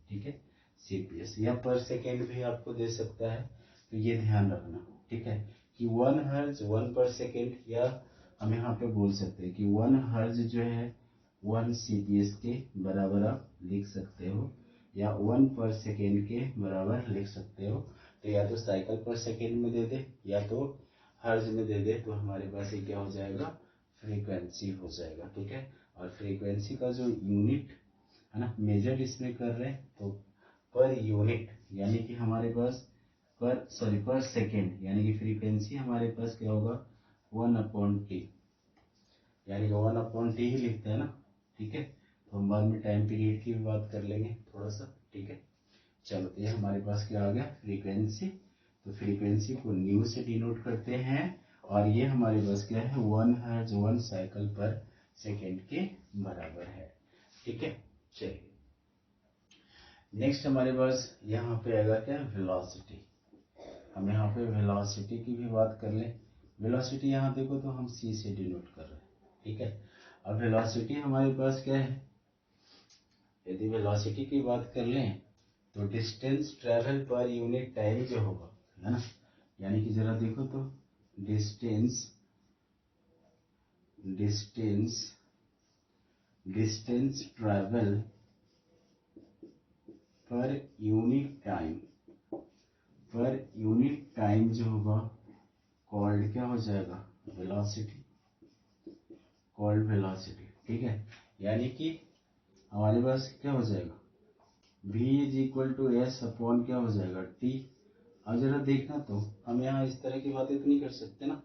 A: ठीक है। CPS या पर सेकेंड भी आपको दे सकता है, तो ये ध्यान रखना, ठीक है, कि 1 हर्ज 1 पर सेकेंड, या हम यहाँ पे बोल सकते हैं कि 1 हर्ज जो है 1 CPS के बराबर आप लिख सकते हो, या 1 पर सेकेंड के बराबर लिख सकते हो। तो या तो साइकिल पर सेकेंड में दे दे या तो हर्ज में दे दे, तो हमारे पास ये क्या हो जाएगा, फ्रीक्वेंसी हो जाएगा, ठीक है। और फ्रीक्वेंसी का जो यूनिट है ना, मेजर इसमें कर रहे हैं, तो पर यूनिट यानी कि हमारे पास पर सेकेंड, यानी कि फ्रीक्वेंसी हमारे पास क्या होगा, 1/T, यानी कि 1/T ही लिखते हैं ना, ठीक है। तो हम बाद में टाइम पीरियड की भी बात कर लेंगे थोड़ा सा, ठीक है। चलो, तो ये हमारे पास क्या आ गया, फ्रीक्वेंसी। तो फ्रीक्वेंसी को न्यू से डिनोट करते हैं, और ये हमारे पास क्या है, 1 हर्ज 1 साइकिल पर सेकेंड के बराबर है, ठीक है। चलिए नेक्स्ट हमारे पास यहाँ पे आएगा क्या, वेलोसिटी। हम यहाँ पे वेलोसिटी की भी बात कर लें। वेलोसिटी यहाँ देखो तो हम c से डिनोट कर रहे हैं, ठीक है। अब वेलोसिटी हमारे पास क्या है, यदि वेलोसिटी की बात कर लें तो distance travel per unit time जो होगा, है ना, यानी कि जरा देखो तो distance travel per unit time जो होगा कॉल्ड क्या हो जाएगा, वेलोसिटी, ठीक है। यानी कि हमारे पास क्या हो जाएगा, v = s अपॉन क्या हो जाएगा, t। अब जरा देखना, तो हम यहाँ इस तरह की बातें तो नहीं कर सकते ना।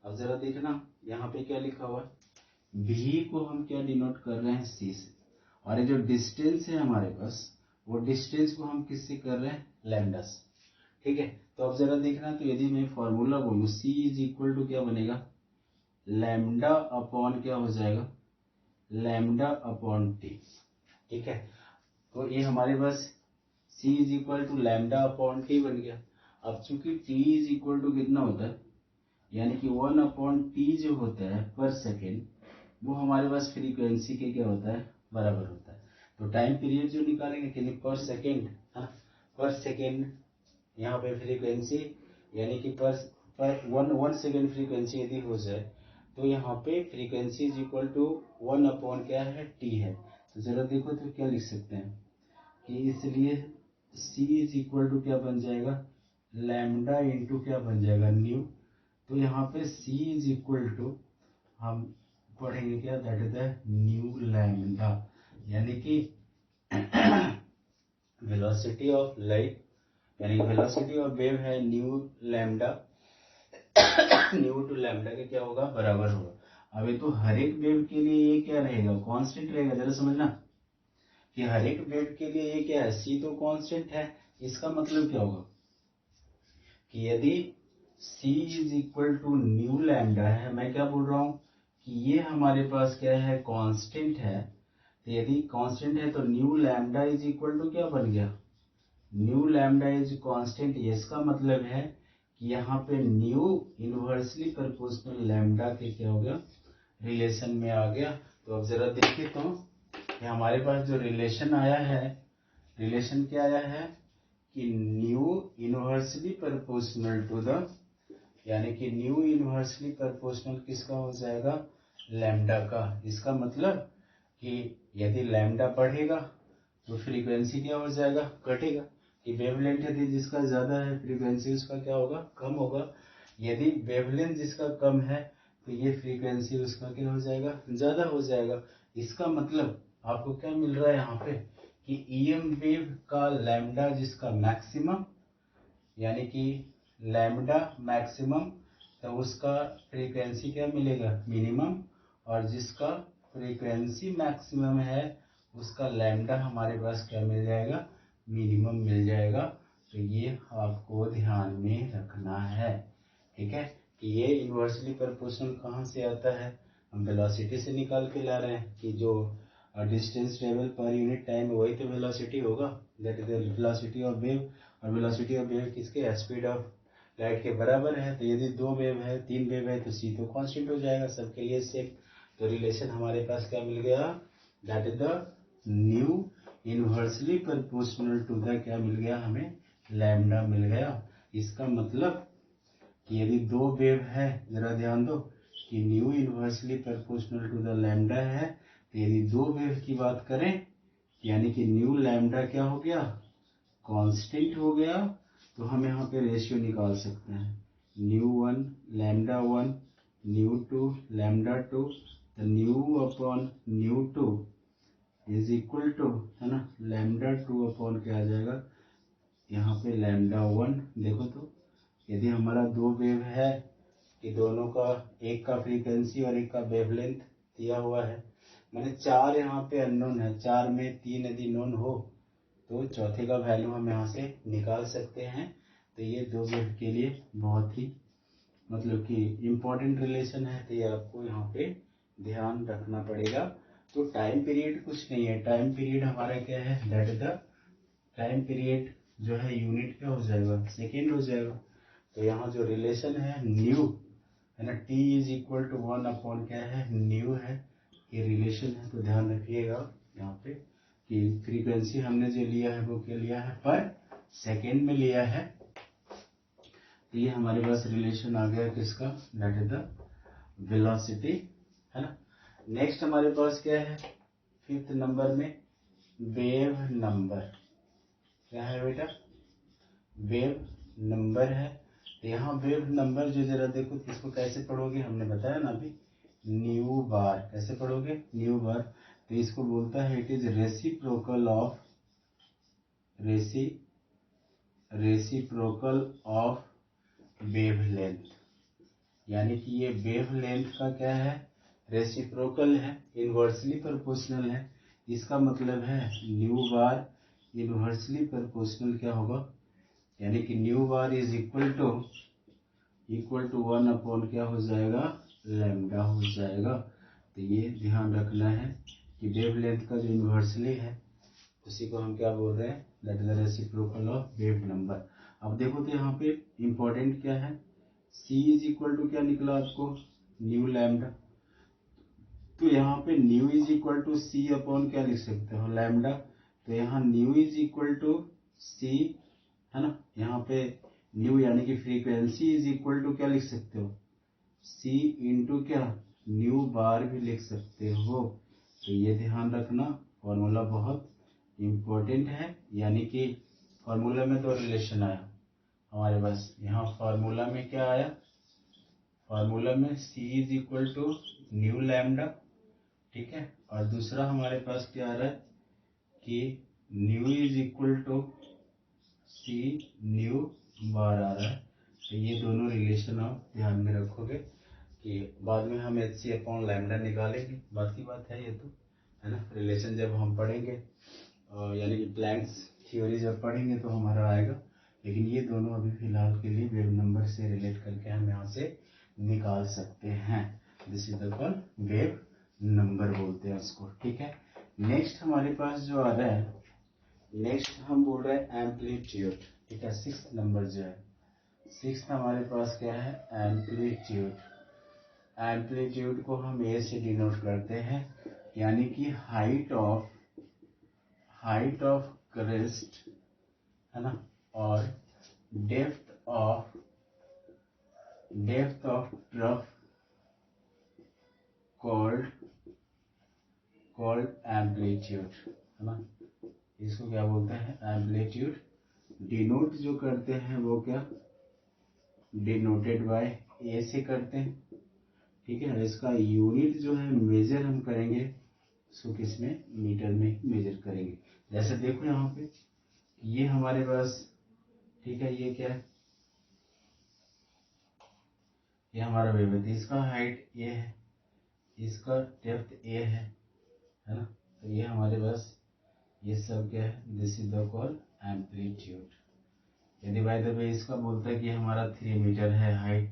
A: अब जरा देखना, यहाँ पे क्या लिखा हुआ है, v को हम क्या डिनोट कर रहे हैं, c से, और ये जो डिस्टेंस है हमारे पास, वो डिस्टेंस को हम किससे कर रहे हैं, लैम्डा से, ठीक है। तो अब जरा देखना, तो यदि मैं फॉर्मूला बोलूँ, c = क्या बनेगा, लैम्डा अपॉन क्या हो जाएगा, लैम्डा अपॉन t, ठीक है। तो ये हमारे पास c = लैम्डा अपॉन t बन गया। अब चूंकि t = कितना होता है, यानी कि 1/T जो होता है पर सेकेंड, वो हमारे पास फ्रीक्वेंसी के क्या होता है, बराबर होता है। तो टाइम पीरियड जो निकालेंगे कि पर सेकेंड, है ना, पर सेकेंड यहाँ पे फ्रीक्वेंसी, यानी कि पर 1 सेकेंड फ्रीक्वेंसी यदि हो जाए, तो यहाँ पे फ्रीक्वेंसी = 1 क्या है, t है। तो जरा देखो तो क्या लिख सकते हैं कि इसलिए c = क्या बन जाएगा, लैम्डा इंटू क्या बन जाएगा, न्यू। तो यहाँ पे c = हम पढ़ेंगे क्या, that is the nu lambda, यानी कि वेलोसिटी ऑफ लाइट, यानी वेलोसिटी ऑफ वेव है nu lambda, nu to lambda के क्या होगा, बराबर होगा। अब ये तो हर एक वेव के लिए ये क्या रहेगा, कांस्टेंट रहेगा। जरा समझना कि हर एक वेव के लिए ये क्या है, c तो कांस्टेंट है। इसका मतलब क्या होगा कि यदि c = न्यू लैम्डा है, मैं क्या बोल रहा हूं कि ये हमारे पास क्या है, कांस्टेंट है। तो यदि कांस्टेंट है तो न्यू लैम्डा = क्या बन गया, न्यू लैम्डा इज कांस्टेंट। इसका मतलब है कि यहाँ पे न्यू इनवर्सली प्रोपोर्शनल लैम्डा के क्या हो गया, रिलेशन में आ गया। तो अब जरा देखिए तो हमारे पास जो रिलेशन आया है, रिलेशन क्या आया है कि nu inversely proportional to the, यानी कि न्यू इनवर्सली प्रोपोर्शनल किसका हो जाएगा, लैम्डा का। इसका मतलब कि यदि लैम्डा बढ़ेगा तो फ्रीक्वेंसी क्या हो जाएगा, घटेगा। कि वेवलेंथ यदि जिसका ज्यादा है, फ्रीक्वेंसी उसका क्या होगा, कम होगा। यदि वेवलेंथ जिसका कम है तो ये फ्रीक्वेंसी उसका क्या हो जाएगा, ज्यादा हो जाएगा। इसका मतलब आपको क्या मिल रहा है यहाँ पे कि ईएम वेव का लैम्डा जिसका मैक्सिमम, यानी कि लैम्डा मैक्सिमम, तो उसका फ्रीक्वेंसी क्या मिलेगा, मिनिमम। और जिसका फ्रीक्वेंसी मैक्सिमम है उसका लैम्डा हमारे पास क्या मिल जाएगा, मिनिमम मिल जाएगा। तो ये आपको ध्यान में रखना है, ठीक है। कि ये इनवर्सली प्रोपोर्शनल कहाँ से आता है, हम वेलोसिटी से निकाल के ला रहे हैं कि जो और distance travel per unit time, वही तो वेलोसिटी होगा, that is the velocity of wave. और वेलोसिटी ऑफ वेव किसके, स्पीड ऑफ लाइट के बराबर है। तो यदि 2 वेव है, 3 वेव है, तो c तो कांस्टेंट हो जाएगा सबके लिए सेम। तो रिलेशन हमारे पास क्या मिल गया, that is the nu inversely proportional to the, क्या मिल गया हमें, लैम्डा मिल गया। इसका मतलब कि यदि 2 वेव है, जरा ध्यान दो कि nu inversely proportional to the lambda है। तो यदि 2 वेव की बात करें, यानी कि न्यू लैम्डा क्या हो गया, कांस्टेंट हो गया। तो हम यहाँ पे रेशियो निकाल सकते हैं, न्यू 1 लैम्डा 1 न्यू 2 लैम्डा 2, तो nu upon nu 2 is equal to, है ना, लैम्डा 2 अपॉन क्या आ जाएगा यहाँ पे लैम्डा 1। देखो तो यदि हमारा 2 वेव है कि दोनों का, एक का फ्रीक्वेंसी और एक का वेवलेंथ दिया हुआ है, मैंने 4 यहाँ पे अननोन है, 4 में 3 यदि नोन हो तो चौथे का वैल्यू हम यहाँ से निकाल सकते हैं। तो ये 2 वेव के लिए बहुत ही मतलब कि इम्पोर्टेंट रिलेशन है, तो ये आपको यहाँ पे ध्यान रखना पड़ेगा। तो टाइम पीरियड कुछ नहीं है, टाइम पीरियड हमारा क्या है, that is the time period जो है यूनिट क्या हो जाएगा, सेकेंड हो जाएगा। तो यहाँ जो रिलेशन है न्यू है ना, t is equal to 1 upon क्या है, न्यू है, ये रिलेशन है। तो ध्यान रखिएगा यहाँ पे कि फ्रीक्वेंसी हमने जो लिया है वो क्या लिया है, पर सेकेंड में लिया है। तो ये हमारे पास रिलेशन आ गया किसका, दैट इज द वेलोसिटी, है ना। नेक्स्ट हमारे पास क्या है, 5th नंबर में वेव नंबर, क्या है बेटा, वेव नंबर है। तो यहाँ वेव नंबर जो जरा देखो इसको कैसे पढ़ोगे, हमने बताया ना अभी, न्यू बार, कैसे पढ़ोगे, न्यू बार। तो इसको बोलता है it is reciprocal of, reciprocal of wavelength, यानी कि ये वेवलेंथ का क्या है, रेसिप्रोकल है, इनवर्सली प्रोपोर्शनल है। इसका मतलब है न्यू बार इनवर्सली प्रोपोर्शनल क्या होगा, यानी कि nu bar is equal to 1 upon क्या हो जाएगा, लैम्डा हो जाएगा। तो ये ध्यान रखना है कि वेवलेंथ का जो इनवर्सली है उसी को हम क्या बोल रहे हैं, that is the reciprocal of wave number. अब देखो तो यहाँ पे इंपॉर्टेंट क्या है, c इज इक्वल टू क्या निकला आपको, न्यू लैम्डा। तो यहाँ पे nu is equal to c upon क्या लिख सकते हो, लैम्डा। तो यहाँ nu is equal to c, है ना, यहाँ पे न्यू यानी कि फ्रीक्वेंसी इज इक्वल टू क्या लिख सकते हो, सी इंटू क्या, न्यू बार भी लिख सकते हो। तो ये ध्यान रखना, फॉर्मूला बहुत इम्पोर्टेंट है। यानी कि फॉर्मूला में तो रिलेशन आया हमारे पास, यहाँ फॉर्मूला में क्या आया, फॉर्मूला में c is equal to nu lambda, ठीक है। और दूसरा हमारे पास क्या आ रहा है कि nu is equal to c nu bar आ रहा है। तो ये दोनों रिलेशन आप ध्यान में रखोगे कि बाद में हम एच सी अपॉन लैम्डा निकालेंगे, बात की बात है ये तो, है ना। रिलेशन जब हम पढ़ेंगे यानी कि प्लैंक्स थ्योरी जब पढ़ेंगे तो हमारा आएगा, लेकिन ये दोनों अभी फिलहाल के लिए वेव नंबर से रिलेट करके हम यहाँ से निकाल सकते हैं। This is the call wave number बोलते हैं उसको, ठीक है। नेक्स्ट हमारे पास जो आ रहा है, नेक्स्ट हम बोल रहे हैं एम्पलीट्यूड, ठीक है। 6th नंबर जो है, 6th हमारे पास क्या है, एम्पलीट्यूड। एम्पलीट्यूड को हम ए से डिनोट करते हैं, यानी कि हाइट ऑफ क्रेस्ट, है ना, और depth of trough called amplitude, है ना। इसको क्या बोलते हैं, एम्पलीट्यूड। डिनोट जो करते हैं वो क्या, डिनोटेड बाय ए से करते हैं, ठीक है। इसका यूनिट जो है मेजर हम करेंगे उसको किसमें, मीटर में मेजर करेंगे। जैसे देखो यहाँ पे ये हमारे पास, ठीक है, ये क्या है, ये हमारा वेव है, इसका हाइट ए है, इसका डेप्थ ए है ना। तो ये हमारे पास ये सब क्या है, this is the call amplitude. यदि बाय द वे इसका बोलता है कि हमारा 3 मीटर है हाइट,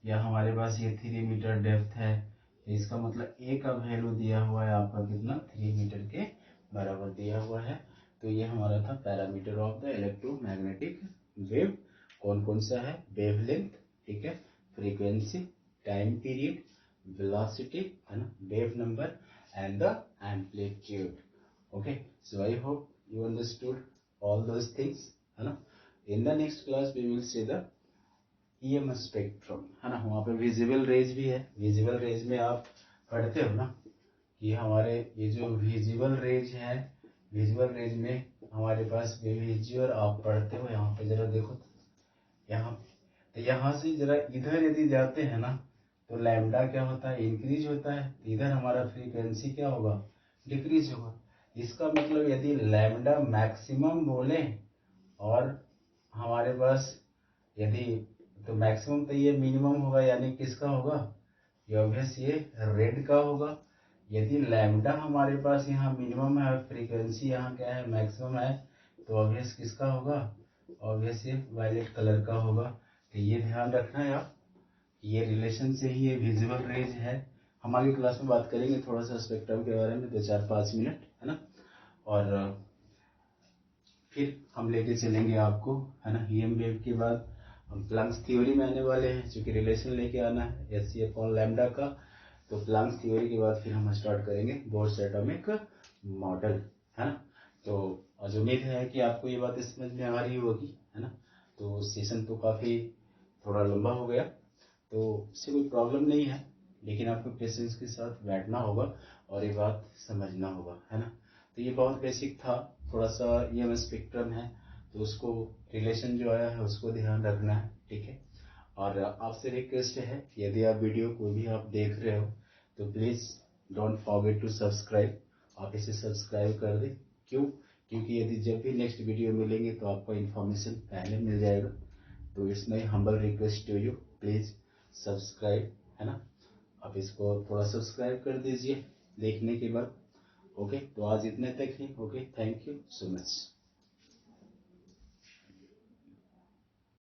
A: या हमारे पास ये 3 मीटर डेप्थ है, इसका मतलब ए का वैल्यू दिया हुआ है आपका कितना, 3 मीटर के बराबर दिया हुआ है। तो ये हमारा था parameter of the electromagnetic wave. कौन कौन सा है, वेवलेंथ, ठीक है, फ्रीक्वेंसी, टाइम पीरियड, वेलोसिटी, है ना, wave number and the amplitude. Okay, so I hope you understood all those things, है ना। in the next class we will see the EM spectrum, है ना। वहाँ पे विजिबल रेज भी है। विजिबल रेज में आप पढ़ते हो ना कि हमारे ये जो विजिबल रेज है, विजिबल रेज में हमारे पास विजुअल आप पढ़ते हो। यहाँ पे जरा देखो, यहाँ तो यहाँ से जरा इधर यदि जाते हैं ना तो लैम्डा क्या होता है, इंक्रीज होता है। इधर हमारा फ्रीक्वेंसी क्या होगा, डिक्रीज होगा। इसका मतलब यदि लैम्डा मैक्सिमम बोले और हमारे पास यदि, तो मैक्सिमम तो ये मिनिमम होगा, यानी किसका होगा, ये ऑब्वियस ये रेड का होगा। यदि लैम्डा हमारे पास यहाँ मिनिमम है और फ्रीक्वेंसी यहाँ क्या है, मैक्सिमम है, तो ऑब्वियस किसका होगा, ऑब्वियस ये वायलेट कलर का होगा। तो ये ध्यान रखना है आप, ये रिलेशन से ही ये विजिबल रेज है। हम आगे क्लास में बात करेंगे थोड़ा सा स्पेक्ट्रम के बारे में, 2-4-5 मिनट, है ना। और फिर हम लेके चलेंगे आपको, है ना, ईएम वेव के बाद हम प्लैंक्स थ्योरी में आने वाले हैं, क्योंकि रिलेशन लेके आना है Sc/λ का। तो प्लैंक्स थ्योरी के बाद फिर हम स्टार्ट करेंगे बोर्स एटॉमिक मॉडल, है ना। तो आज उम्मीद है कि आपको ये बात समझ में आ रही होगी, है ना। तो सेशन तो काफ़ी थोड़ा लंबा हो गया, तो इससे कोई प्रॉब्लम नहीं है, लेकिन आपको पेशेंस के साथ बैठना होगा और ये बात समझना होगा, है ना। तो ये बहुत बेसिक था, थोड़ा सा ये स्पेक्ट्रम है, तो उसको रिलेशन जो आया है उसको ध्यान रखना है, ठीक है। और आपसे रिक्वेस्ट है, यदि आप वीडियो को भी आप देख रहे हो तो please don't forget to subscribe. आप इसे सब्सक्राइब कर दें। क्यों, क्योंकि यदि जब भी नेक्स्ट वीडियो मिलेंगे तो आपको इन्फॉर्मेशन पहले मिल जाएगा। तो it's my humble request to you, please subscribe, है ना। आप इसको थोड़ा सब्सक्राइब कर दीजिए देखने के बाद। ओके, तो आज इतने तक ही। Okay, thank you so much.